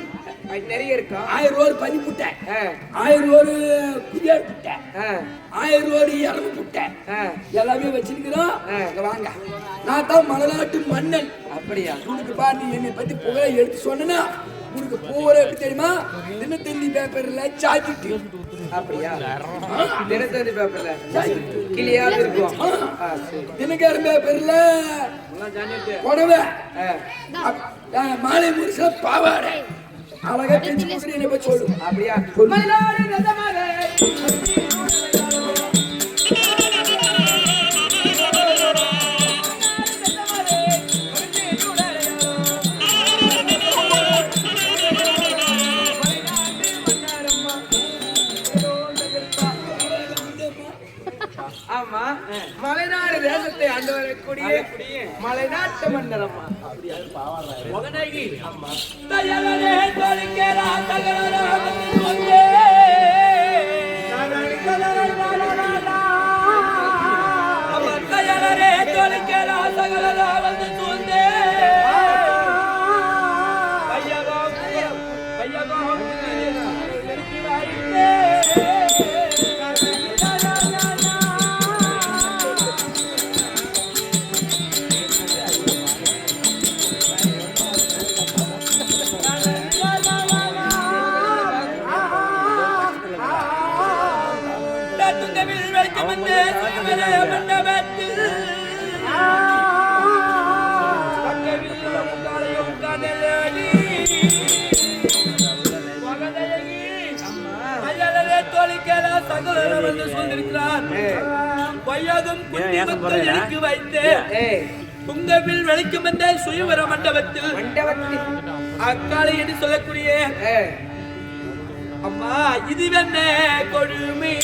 நிறைய இருக்கா? 1000 ரூபாய் பண்ணி போட்டேன். 1000 ரூபாய் குதியாடு போட்டேன். 1000 ரூபாய் இறந்து போட்டேன். எல்லாமே வச்சிருக்கிறோம். வாங்க, நான் தான் மலைநாட்டு மன்னன். அப்படியா? உனக்கு பா, நீ என்னை பத்தி புகழ எடுத்து சொன்னா உனக்கு பூரா எப்படி தெரியுமா? தினத்தந்தி பேப்பர்ல சாக்கிட்டு. அப்படியா? தினத்தந்தி பேப்பர்ல கிளியா இருக்கும். தினக்காரன் பேப்பர்ல புடவை, மாலை முரிசா பாவாடை அழகா செஞ்சு கொடுத்து என்னை போய் சொல்லு. அப்படியா? ஆமா, மலைநாடு தேசத்தை ஆண்டு வரக்கூடிய மலைநாட்டு மன்னர் அம்மா. மகனாகி அம்மா தயலரே தோலிக்கேரா தகலரா வந்தே அம்மா தயலரே தோலிக்கேரா தகலரா வந்து தூந்தே பையகோ பையகோ திருப்பி வாயிலே துங்கவில் வெளிக்கும் என்ற சுயவர மண்டபத்தில் அக்காலை என்று சொல்லக்கூடிய அம்மா இதுவென்ன கொடுமை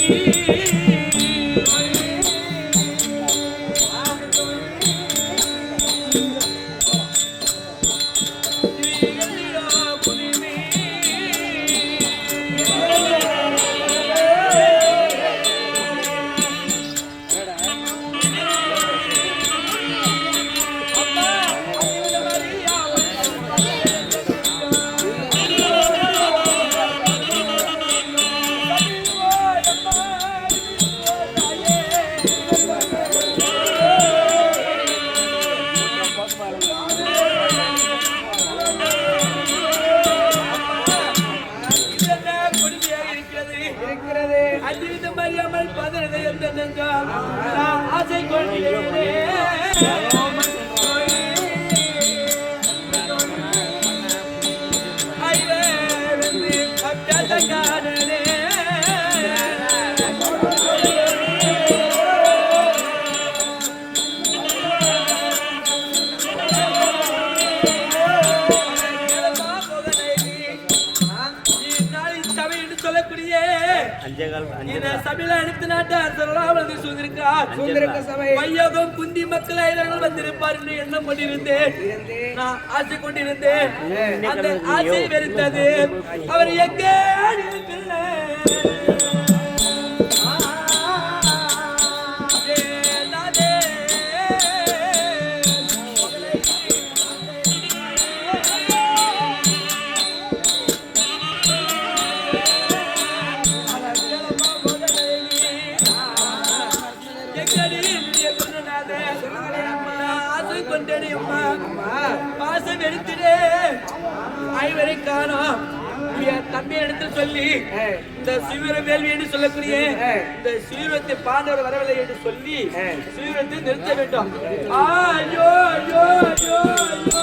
ஆசை கொள்கிறேன் ஐவே இந்த சபையில அடுத்த நாட்டு அரசர்களாக வந்து சுதந்திருக்க சபை வையகம் குந்தி மக்கள் ஐதர்கள் வந்திருப்பார் என்று எண்ணம் கொண்டிருந்தேன். நான் ஆசை கொண்டிருந்தேன். அந்த ஆசை வெறுத்தது அவர் எங்கே பாசம் எடுத்துடு ஐவரை காணோம் தம்பி இடத்தில் சொல்லி இந்த சீவிர வேள்வி என்று சொல்லக்கூடிய இந்த சீவிரத்தை பாண்டவர் வரவில்லை என்று சொல்லி சீவிரத்தை நிறுத்த வேண்டும். ஐயோ ஐயோ ஐயோ ஐயோ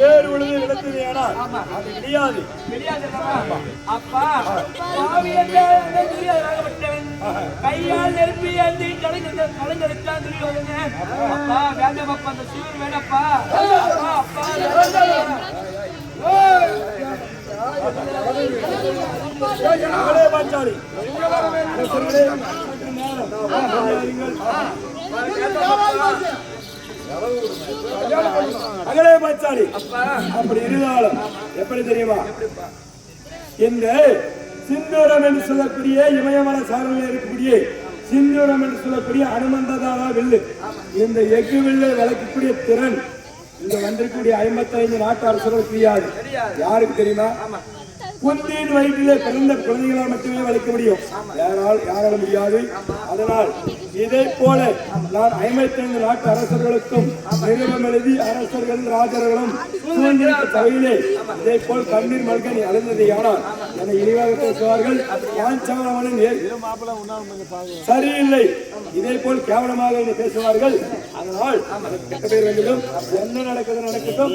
ஏறு உழுது விளக்குது. அது கிடையாது. கையால் நெருப்பி எழுதி கலங்கெடுத்தான் துரியோதனன். அப்பா வேண்டாம் அப்பா, அந்த சீர் வேணப்பா. அகலே பாச்சாலி அப்படி இருந்தாலும் எப்படி தெரியுமா, இந்த சிந்தூரம் என்று சொல்லக்கூடிய இமயமலை சாரலில் இருக்கக்கூடிய சிந்தூரம் என்று சொல்லக்கூடிய அனுமந்ததான வில்லு, இந்த எஃகு வில்லை வளர்க்கக்கூடிய திறன் இங்க வந்திருக்கக்கூடிய 55 நாட்டு அரசர்களுக்கு தெரியாது. யாருக்கு தெரியுமா? குந்தியின் வயிற்றிலே பிறந்த குழந்தைகளால் மட்டுமே வளர்க்க முடியும், யாராலும் முடியாது. அதனால் இதை போல நான் 55 நாட்டு அரசர்களுக்கும் நிறுவனம் எழுதி அரசர்கள் ராஜர்களும் சபையிலே இதே போல் கண்ணீர் மல்கனி அழுந்ததை ஆனால் என்னை இழிவாக பேசுவார்கள். சரியில்லை, இதே போல் கேவலமாக என்னை பேசுவார்கள். அதனால் கெட்ட பேர் வேண்டும். என்ன நடக்குது நடக்கட்டும்.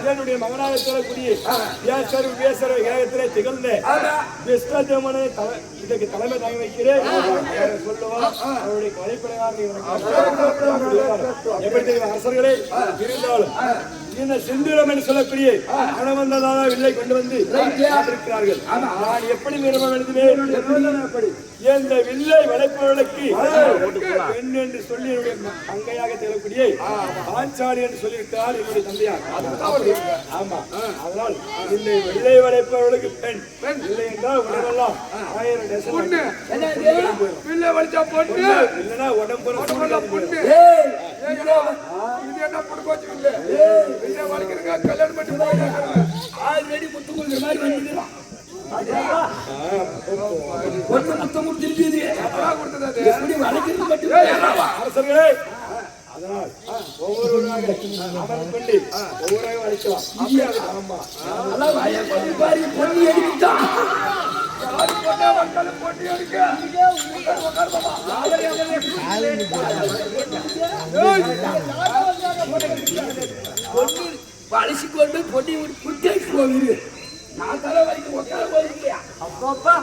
என்னுடைய மகனாக சொல்லக்கூடிய திகழ்ந்த இதற்கு தலைமை தாங்கி வைக்கிறேன் சொல்லுவார். அவருடைய கலைப்பிரகாரம் எப்படி தெரியும் அரசர்களே இருந்தாலும் இந்த செந்தூரம் என்று சொல்லக்கூடிய பணம் வந்ததாக வில்லை கொண்டு வந்து இருக்கிறார்கள். நான் எப்படி நிறுவனம் எழுதினேன்? இந்த வில்லை வளைப்பவர்களுக்கு பெண் என்று சொல்லி என்னுடைய தங்கையாக திகழக்கூடிய பாஞ்சாலி என்று சொல்லியிருக்கிறார் என்னுடைய தந்தையார். ஆமா, அதனால் இந்த வில்லை வளைப்பவர்களுக்கு பெண் இல்லை என்றால் உடம்பெல்லாம் 1000 டசன் வில்லை வளைச்சா பொண்ணு இல்லைன்னா உடம்பு பொண்ணு. இது என்ன பொண்ணு இல்லை வில்லை வளைக்கிறங்க கல்யாணம் பண்ணி போயிருக்காங்க. ஆல்ரெடி முத்து கொடுக்குற மாதிரி வந்துக்கிறான். முத்தம் கொடுத்துருக்கு அரசர்களே, அதனால் ஒவ்வொருவராக அமர்ந்து கொண்டு ஒவ்வொருவராக அழைக்கலாம். ஆமா, பொண்ணு எடுத்தான் பொண்ணு எடுக்க பழசி கொண்டு பொண்ணி குட்டி போகுது. நான் தலை வரைக்கும் உட்கார போயிருக்கியா அப்பா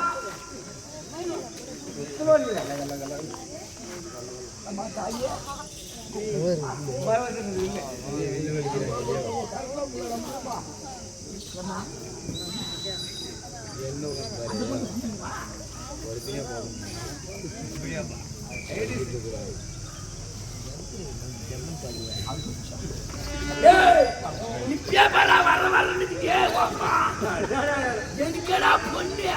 இப்பயே வர எதுக்கடா பொண்ணு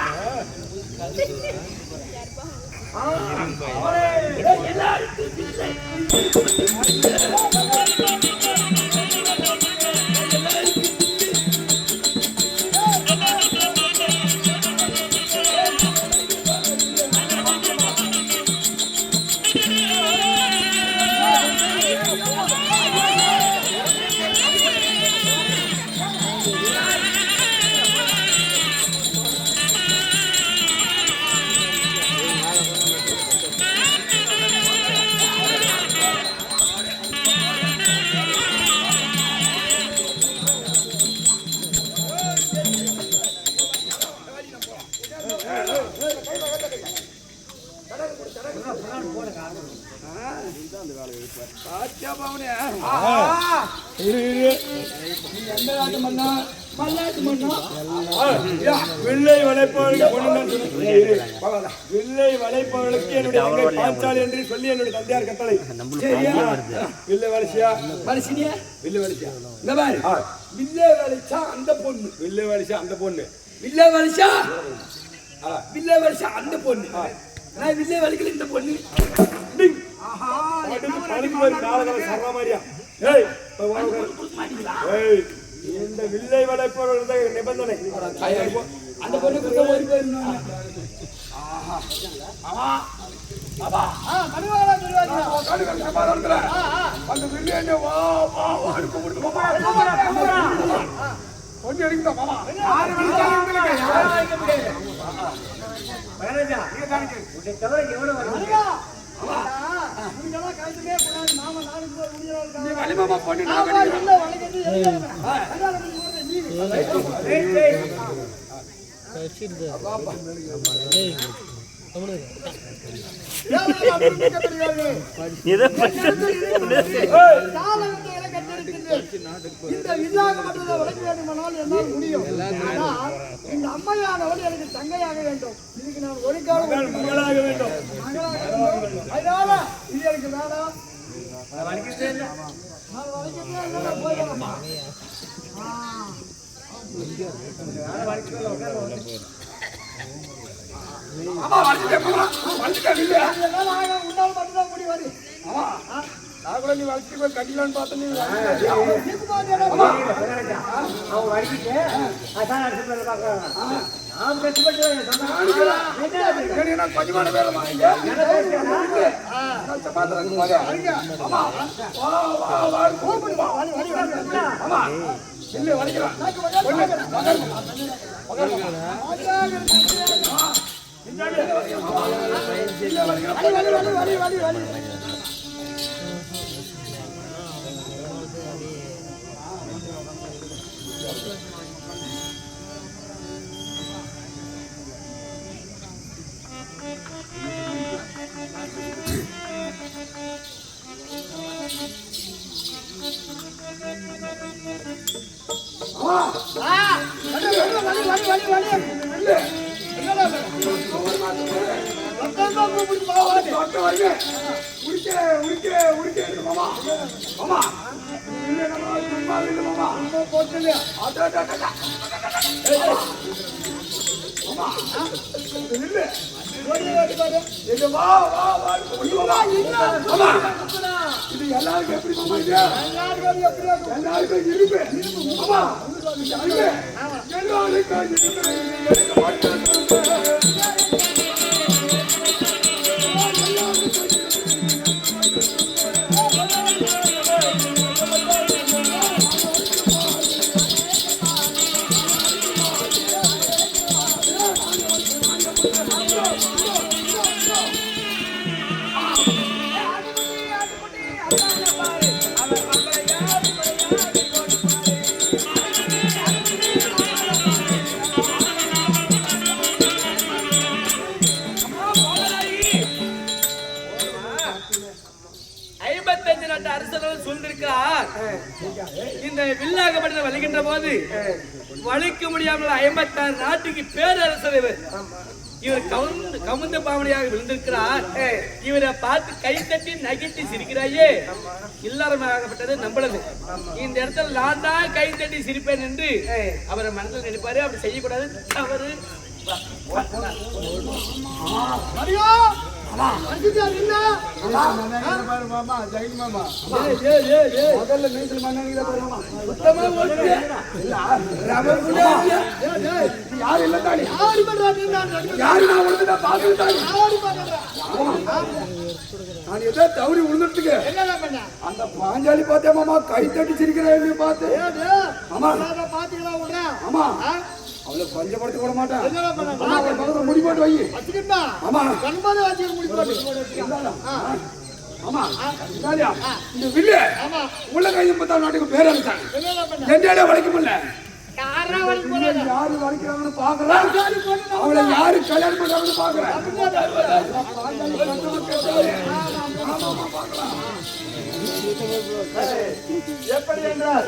வில்லை வளைப்பவர்களுக்கு வில்லை வளைப்பவர்களுக்கு என்னுடைய தங்கை பாஞ்சாலி என்று சொல்லி என்னுடைய தந்தையார் கட்டளை. வில்லை வளைச்சியா மனுஷனியா வில்லை வளைச்சியா இந்த மாதிரி வில்லை வளைச்சா அந்த பொண்ணு வில்லை வளைச்சா அந்த பொண்ணு வில்லை வளைச்சா வில்லை வளைச்சா அந்த பொண்ணு. நான் வில்லை வளைக்கல இந்த பொண்ணு. இந்த வில்லை வளைப்பவர்கள் நிபந்தனை அந்த பொண்ணு இந்த வில்லாக மட்டும் வளர்க்க வேண்டுமானால் என்னால் முடியும். இந்த அம்மையானவள் எனக்கு தங்கையாக வேண்டும். இதுக்கு நான் ஒரு காலம் மகளாக வேண்டும். அதனால இது எனக்கு வேணாம். நான் வலிக்கிறதே இல்லை. போயிடலாமா? உன்னால் மட்டும்தான் முடிவாரு. நான் கூட நீ வளர்ச்சி போய் கட்டிலான்னு பார்த்தேன். கொஞ்சமான வேலை Thank you. இது எல்லாருக்கும் எப்படி மாமா இது எல்லாருக்கும் இருப்பு ஆமா இந்த வில்லாகப்பட்ட வலிக்கின்ற போது வலிக்க முடியாமல் 56 நாட்டுக்கு பேரரசர் இவர் கமுந்த பாவனையாக விழுந்திருக்கிறார். இவரை பார்த்து கை தட்டி நகைத்து சிரிக்கிறாயே இல்லறமாகப்பட்டது நம்மளது. இந்த இடத்துல நான் தான் கை தட்டி சிரிப்பேன் என்று அவரை மனதில் நினைப்பாரு. அப்படி செய்யக்கூடாது, தவறு. தவறி விழுந்துட்டுக்கு அந்த பாஞ்சாலி பார்த்தேன் மாமா கை தட்டி சிரிக்கிறேன் பார்த்து. ஆமா ஆமா அவளை பஞ்சப்படுத்த விட மாட்டேன். முடி போட்டு வை. ஆமா ஆமா இந்த வில்லு உள்ள கை 56 நாட்டுக்கு பேர் அனுப்பிச்சாங்க. என்னாலே வளைக்க முடியல. யாரு வளைக்கிறாங்கன்னு பாக்குறேன். அவளை யாரு கல்யாணம் பண்றாங்கன்னு பாக்குறேன். எப்படி என்றால்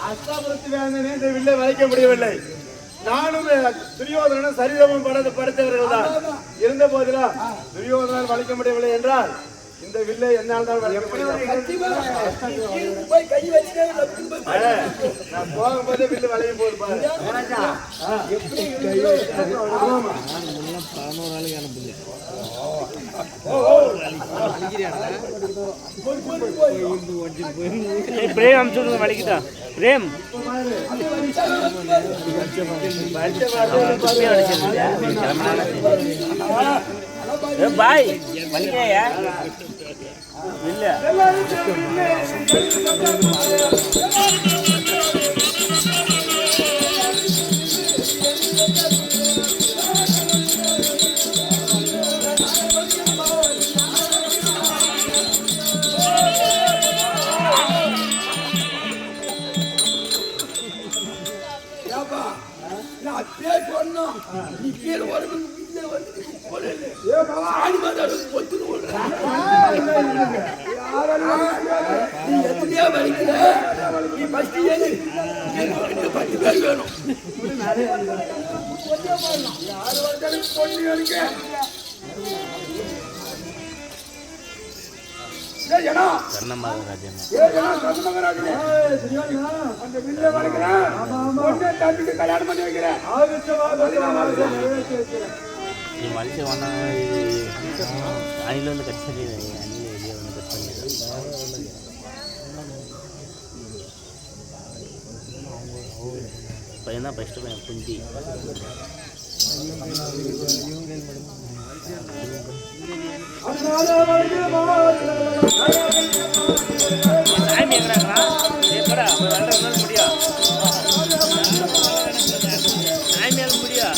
அஸ்தாபுரத்து வேந்தனே இந்த வில்லை வளைக்க முடியவில்லை. நானும் துரியோதனும் சரிதமும் படைத்தவர்கள் தான். இருந்த போதிலும் துரியோதனால் வளைக்க முடியவில்லை என்றால் இந்த வில்லை என்னால் தான் வளைக்க முடியும். நான் போகும்போதே வில்லு வளையும் போது பாரு. பிரேம் அனுப்பிச்சு வலிக்கிட்டா பிரேம் பாய் வலிக்கையா இல்ல நீ கீழே வரணும் எத்தனையா வலிக்கிற நீ பஸ்ட் ஏழு 10 பேர் வேணும். யாரு வந்தாலும் பொண்ணு இருக்க அந்த வில்ல வளர்க்கிறேன் தம்பிக்கு கல்யாணம் பண்ணி வைக்கிறேன். மனுஷன் ஒன்னா அணில வந்து கட் பண்ணி அணில வெளியே வந்து கட் பண்ணி பையன் தான் ஃபஸ்ட்டு பையன் குந்தி. சாமி எங்கடா எப்படா முடியும் சாமியால் முடியும்.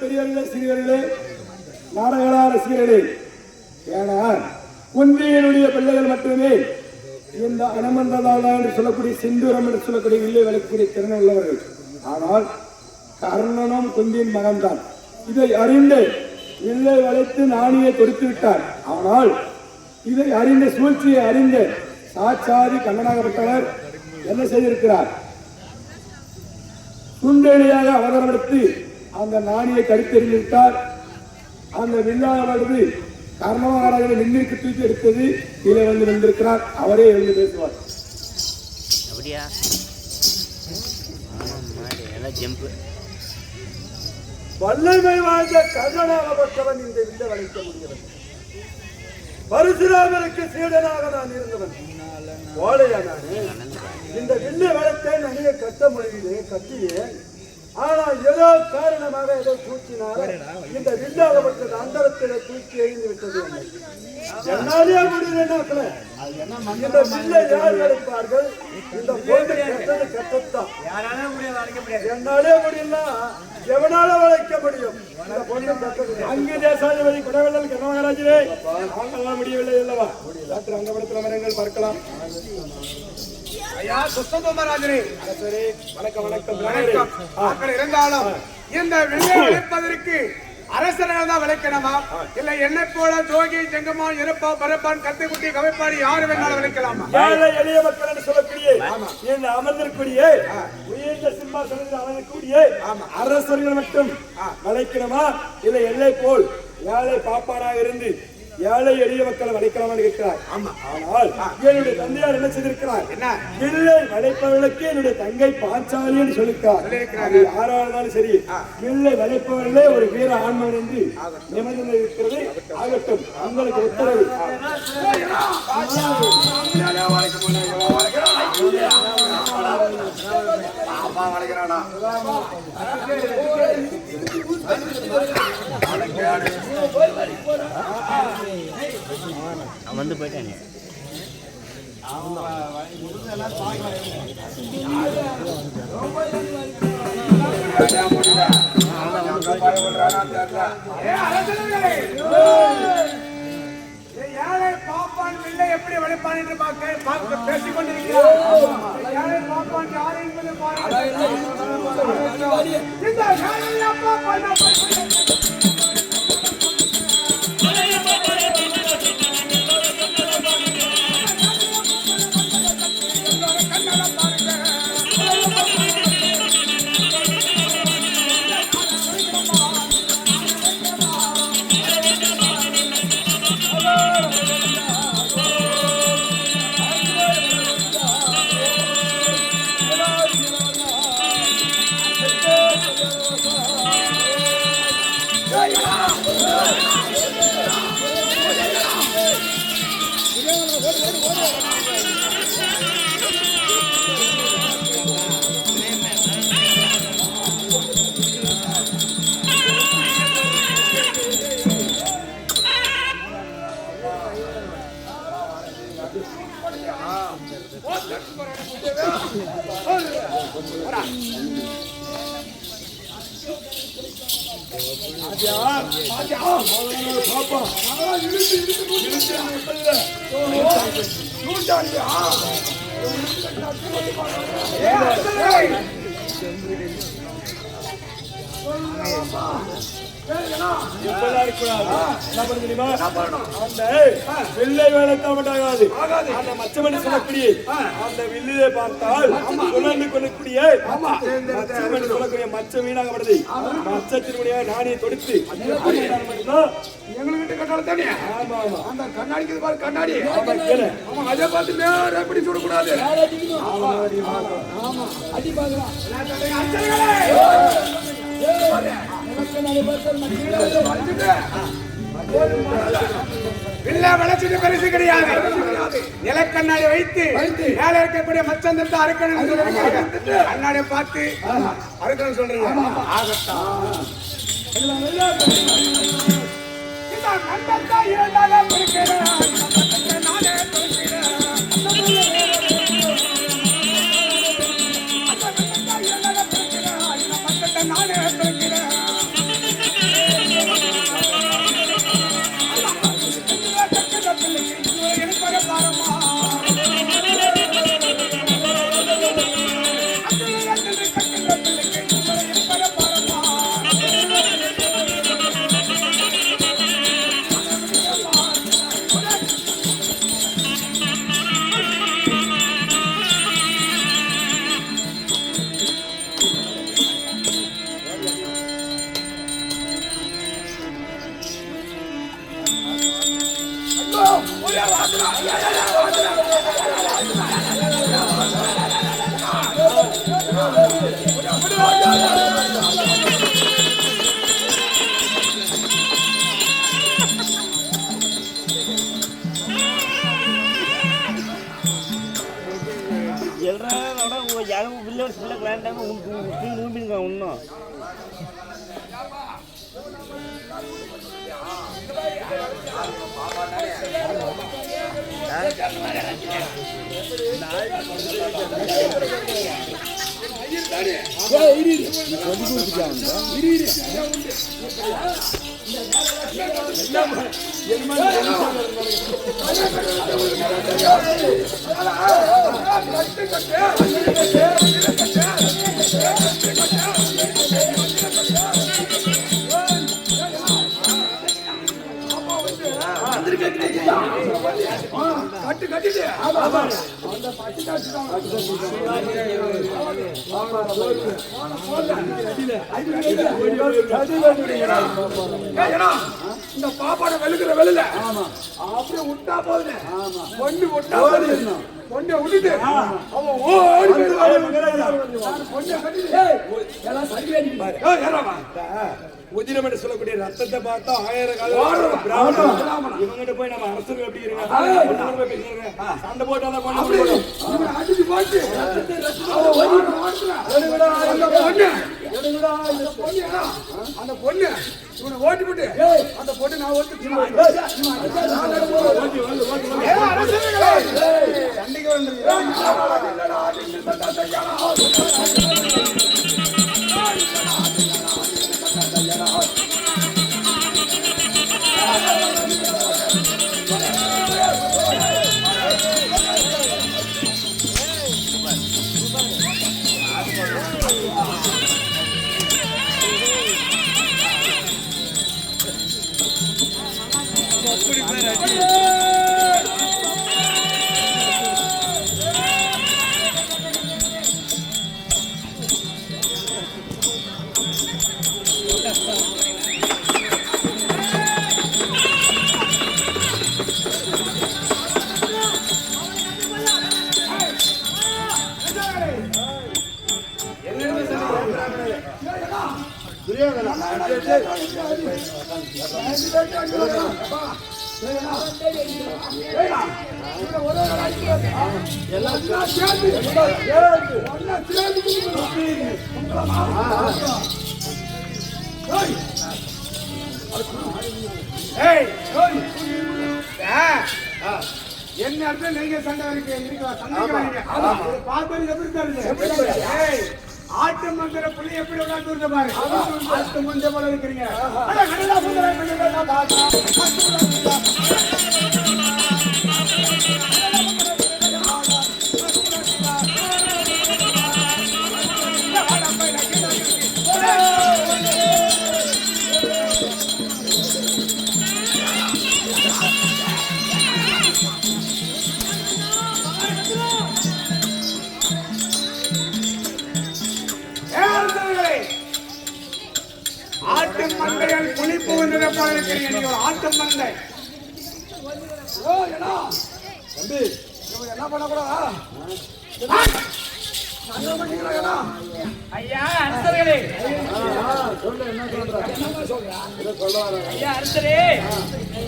பெரியவர்களே சிறியவர்களே நாடக ரசிகர்களே, ஏன்னா குந்தியினுடைய பிள்ளைகள் மட்டுமே இந்த அனுமந்ததாளா என்று சொல்லக்கூடிய சிந்தூரம் என்று சொல்லக்கூடிய வில்லை வளைக்கக்கூடிய திறன் உள்ளவர்கள். ஆனால் கர்ணனும் குந்தியின் மகன்தான். இதை அறிந்து வில்லை வளைத்து நாணியை கொடுத்து விட்டார். ஆனால் இதை அறிந்த சூழ்ச்சியை அறிந்து சாட்சாதி கண்ணனாகப்பட்டவர் என்ன செய்திருக்கிறார்? சுண்டெளியாக அவதரப்படுத்தி அந்த நாணியை கடித்தெறிந்துவிட்டார். அந்த வில்லாவது கர்ணமகாராஜனை நின்றிற்கு தூக்கி எடுத்தது கீழே வந்து நின்றிருக்கிறார். அவரே எழுந்து பேசுவார். அப்படியா? எல்லாம் ஜம்பு. வல்லமை வாழ்ந்த கர்ணனாகப்பட்டவன் இந்த வில்லை வளைக்க முடிகிறது. பரசுராமருக்கு சீடனாக நான் இருந்தவன். ஓலையானே இந்த வில்லை வளர்த்தேன் அணியை கட்ட முடியல கட்டியே. ஆனால் ஏதோ காரணமாக ஏதோ தூக்கினார். இந்த வில்லாகப்பட்டது அந்தரத்தில் தூக்கி எறிந்து விட்டது. என்னாலே முடியல. இந்த வில்லை யார் வளைப்பார்கள்? இந்த பொண்ணு கட்டது கட்டத்தான். என்னாலே முடியல. எவனால வளைக்க முடியும்? இந்த பொண்ணு கட்டது. அங்கு தேசாதிபதி குடவெள்ளல் கர்ணமகாராஜரே நாங்களாம் முடியவில்லை அல்லவா? டாக்டர் அங்கபடத்தில் மரங்கள் பார்க்கலாம். ஐயா சுத்தராஜரே வணக்கம் வணக்கம். மக்கள் இருந்தாலும் இந்த வில்லை வளைப்பதற்கு அரசர்கள் தான் விளைக்கணுமா? இல்ல என்னை போல ஜோகி ஜெங்கமா இருப்பா பரப்பான் கத்துக்குட்டி கவைப்பாடி யாரு வேணாலும் விளைக்கலாமா? ஏழை எளிய மக்கள் என்று சொல்லக்கூடிய இந்த அமர்ந்திருக்கூடிய உயர்ந்த சிம்மாசனத்தில் அமர்ந்திருக்கூடிய அரசர்கள் மட்டும் வளைக்கணுமா? இல்ல எல்லை போல் ஏழை பாப்பானாக இருந்து ஏழை எளிய மக்களை வளைக்கலாமான்னு கேட்கிறார். ஆனால் என்னுடைய தந்தையார் என்ன செய்திருக்கிறார்? வில்லை வளைப்பவர்களுக்கு என்னுடைய தங்கை பாஞ்சாலி என்று சொல்லியிருக்கிறார். யாராலும் சரி வில்லை வளைப்பவர்களே ஒரு வீர ஆண்மன் என்று நிபந்தனை இருக்கிறது. ஆகட்டும், உங்களுக்கு உத்தரவு. அவன் வந்து போயிட்டானே. ஏழை பாப்பான் வில்லை எப்படி வளைப்பான் என்று பார்க்க பேசிக் கொண்டிருக்கிறார். ஏழை பாப்பான் யார் என்பது வில்லை வளைத்தாமட்டாகாது. அந்த மச்சமணி சொல்லக்கூடிய அந்த வில்லிலே பார்த்தால் சுழந்து கொள்ளக்கூடிய மச்சமணி சொல்லக்கூடிய மச்ச வீணாகப்படுது. மச்சத்தினுடைய நாணியை தொடுத்து எங்களுக்கு கட்டாளம் தானே. ஆமா ஆமா, அந்த கண்ணாடிக்கு பாரு, கண்ணாடி அதை பார்த்து நேரம் எப்படி சுடக்கூடாது. அடி பாக்கலாம் வில்ல வளைச்சது பரிசு கிடையாது. நிலக்கண்ணாடி வைத்து மேல இருக்கக்கூடிய மச்சந்தத்தை அறுக்கணும். கண்ணாடியை பார்த்து அறுக்கணும் சொல்றீங்க. எனக்கு எல்லாரோட யாரும் வில்லேஜ் ஃபுல்லாக வேண்டாம ஊம்பிடுங்க இன்னும் கட்டு கட்டிட்டு இந்த பாப்பாட வெளுக்கிற வெளில அப்படியே விட்டா போதுங்க பொண்ணு விட்டா பொண்ணை விட்டுட்டு அவன் ஓடி பொண்ணை கட்டிட்டு எல்லாம் சரியா உதிரம் என்று சொல்லக்கூடிய ரத்தத்தை பார்த்தா 1000 காலம் இவங்கிட்ட போய் நம்ம அரசர்கள் எப்படி இருங்க சண்டை போட்டு அடிச்சு போட்டு அந்த பொண்ணு இவனை ஓட்டி விட்டு அந்த பொண்ணு நான் ஓட்டி சண்டைக்கு வந்து என்ன அர்த்தம் நீங்க சண்டை ஆட்டு மந்திர புள்ளி எப்படி உட்காந்து பாரு ஆட்டு மந்திர போல இருக்கிறீங்க ஆட்டு மந்தையால் புளிப்பு வந்ததை போல இருக்கிறீங்க நீங்க ஒரு ஆட்டு மந்தை தம்பி என்ன பண்ணக்கூடாதா ஐயா அரசர்களே ஐயா அரசரே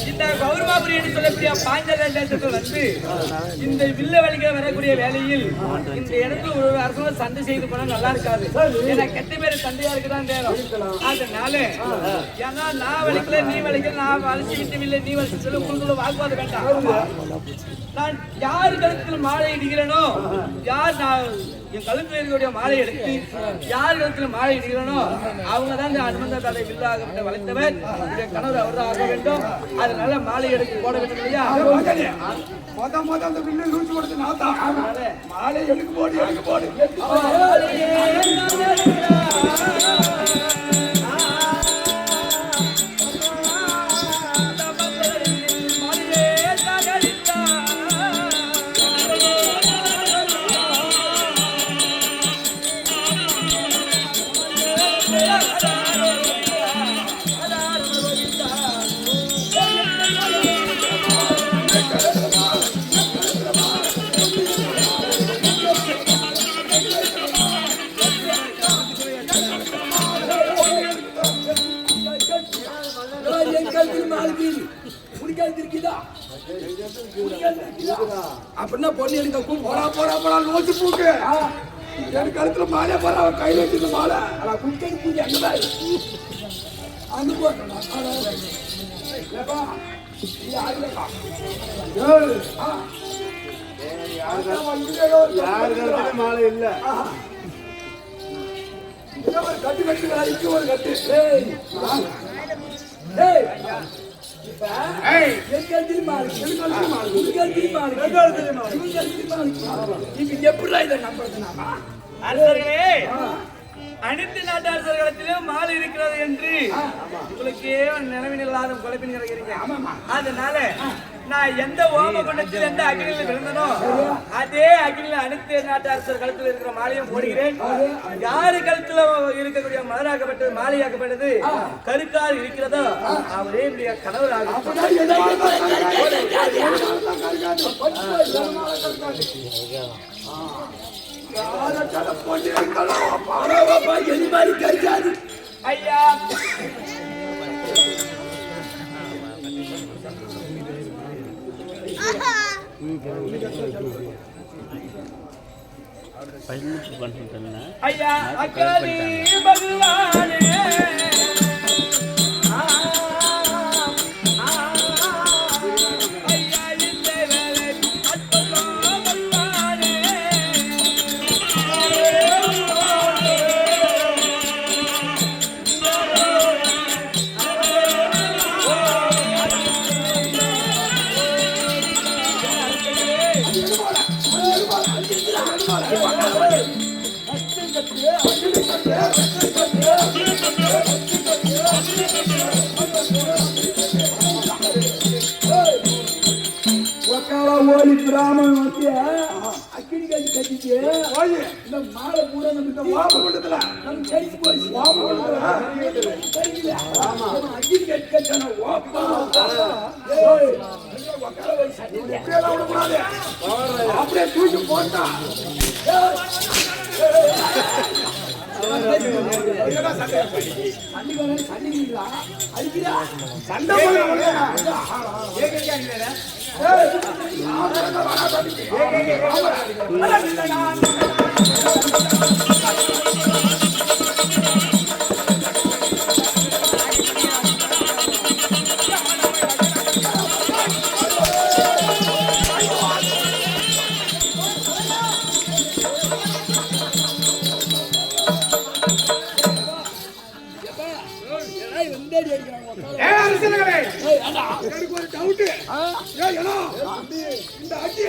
இந்த கௌரவாபுரி என்று சொல்லக்கூடிய பாஞ்சல் தேசத்தில் வந்து இந்த வில்ல வழிகள் வரக்கூடிய வேலையில் இந்த இடத்துல ஒரு அரசு சண்டை செய்து போனா நல்லா இருக்காது ஏன்னா கெட்ட பேரு சண்டையா இருக்குதான் நேரம் அதனால ஏன்னா நான் வலிக்கல நீ வலிக்கல நான் வலிச்சு விட்டு வில்லை நீ வலிச்சு சொல்ல உங்களுக்குள்ள வாக்குவாதம் வேண்டாம் நான் யார் கழுத்தில் மாலை இடுகிறேனோ யார் நான் என் கழுத்தில் இருக்கக்கூடிய மாலை எடுத்து யார் கழுத்தில் மாலை இடுகிறேனோ அவங்க தான் இந்த அனுமந்த தடை வில்லாக வளைத்தவர் என் கணவர் அவர் தான் ஆக வேண்டும் அதனால மாலை எடுத்து போட வேண்டும் இல்லையா அந்த வில்லை லூச்சு கொடுத்து நான் தான் மாலை எடுக்க போடு என்ன பொண்ணு எடுக்க போடா போடா போடா லோச்சு பூக்கு என் கழுத்துல மாலையா போற அவன் கையில வச்சிருந்த மாலை குட்டை பூஜை அங்க பாரு யாரு மாலை இல்ல கட்டு கட்டுங்களா இங்க ஒரு கட்டு எப்படிலாம் இதை நம்புறது நாம அரசர்களே, அனைத்து நாட்டு அரசர்களிலும் மாலை இருக்கிறது என்று உங்களுக்கே நினைவில் இல்லாத குழப்பின் கிடைக்கிறீங்க. அதனால நான் எந்த ஓம குண்டத்தில் எந்த அக்னியில விழுந்தனோ அதே அக்னியில அனைத்து நாட்டு அரசர் கழுத்தில் இருக்கிற மாலையும் போடுகிறேன். யாரு கழுத்துல இருக்கக்கூடிய மலராக்கப்பட்டது மாலையாக்கப்பட்டது கருக்கால் இருக்கிறதோ அவரே என்னுடைய கணவராக ஐயா. ஐயா அக்காலி பகவானே ஓடி பிராமணன் வந்து அக்கினி கட்டி கட்டிட்டு இந்த மாலை கூட நம்ம வாம குண்டத்துல நம்ம கடிச்சு போச்சு வாம குண்டத்துல அக்கினி கட்டி கட்டான ஓப்பா இப்படியெல்லாம் விடக்கூடாது அப்படியே தூக்கி போட்டா சண்டை எனக்கு ஒரு டவுட் இந்த அடி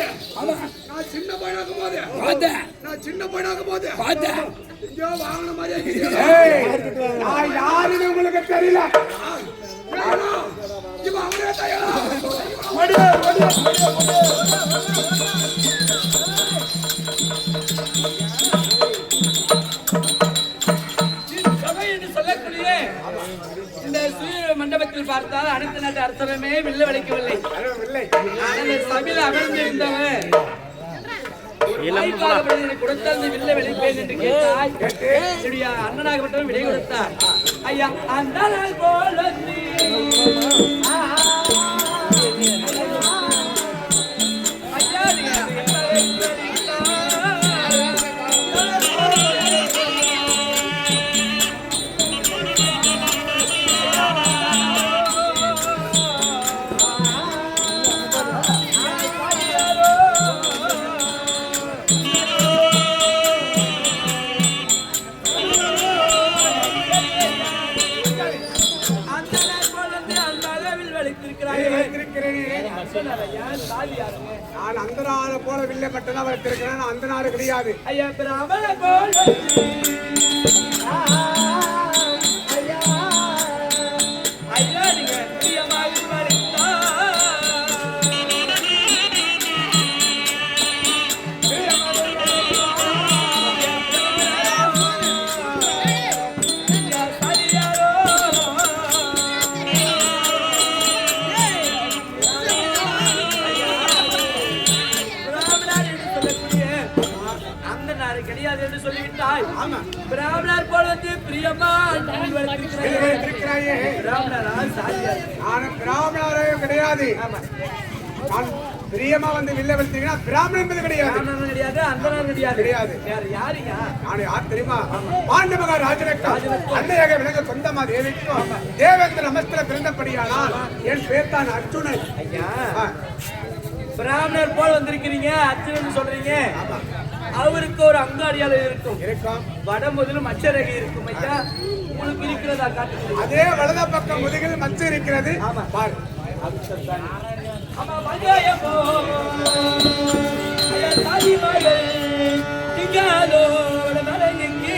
நான் சின்ன பையனாக்கும் போது நான் சின்ன பையனாக்கும் போது எங்கேயோ வாங்கின மாதிரி நான் யாருன்னு உங்களுக்கு தெரியல இவன் அவரே தயாரா மண்டபத்தில் பார்த்தால் அனைத்து நாட்டு அரசருமே வில்ல வளைக்கவில்லை. சபையில் அமர்ந்திருந்தவன் கொடுத்தால் வில்ல வளைப்பேன் என்று கேட்டாய். என்னுடைய அண்ணனாகப்பட்டவன் விடை கொடுத்தார். ஐயா அந்த நாள் போல நான் அந்த நாளை போல வில்லைப்பட்டதான் வளர்த்திருக்கிறேன். அந்த நாடு கிடையாது. ஐயா பிராமண போல ஐயா நீங்க பிரியமாக கிடையாது என்று சொல்லிவிட்டாய். பிராமணர் போல வந்து பிரியமா பிராமணரே கிடையாது. நான் பிரியமா வந்து வில்ல வெளுத்தீங்கன்னா பிராமணன் என்பது கிடையாது. பிராமணன் கிடையாது, அந்தனர் கிடையாது. கிடையாது. வேற யாருங்க? நான் யார் தெரியுமா? பாண்டு மகா ராஜனுக்கும் அன்னையாக விளங்க சொந்தமா தேவிக்கும் தேவேந்திர நமஸ்திர பிறந்தபடியானால் என் பேர் தான் அர்ஜுனன். ஐயா, பிராமணர் போல் வந்திருக்கிறீங்க, அர்ஜுனன் சொல்றீங்க. அவருக்கு ஒரு அங்காடியாளர் இருக்கும். வட முதலும் அச்சரகை இருக்கும். ஐயா, உங்களுக்கு இருக்கிறதா காட்டு. அதே வலத பக்கம் முதுகில் மச்ச இருக்கிறது. பாரு. ஆமா, மங்காயமோ ஐயா, தாலி மகள் திங்காலோ மரங்கி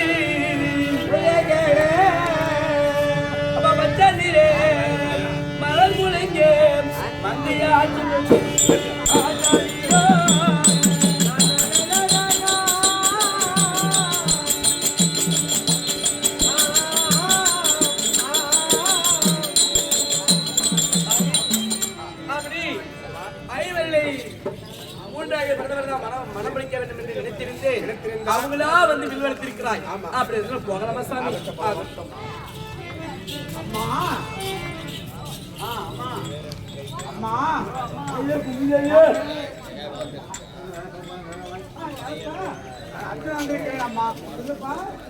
அப்ப மச்சந்திரே மலர் முளைங்க மங்கையா மனமளிக்க வேண்டும் என்று நினைத்திருந்தேன். அவங்களா வந்து வில்வெடுத்திருக்கிறாய். அப்படி போகலாமா சாமி? அம்மா அம்மா வந்திருக்கிறேன். அம்மா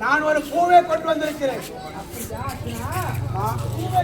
நான் ஒரு பூவை கொண்டு வந்திருக்கிறேன். பூவை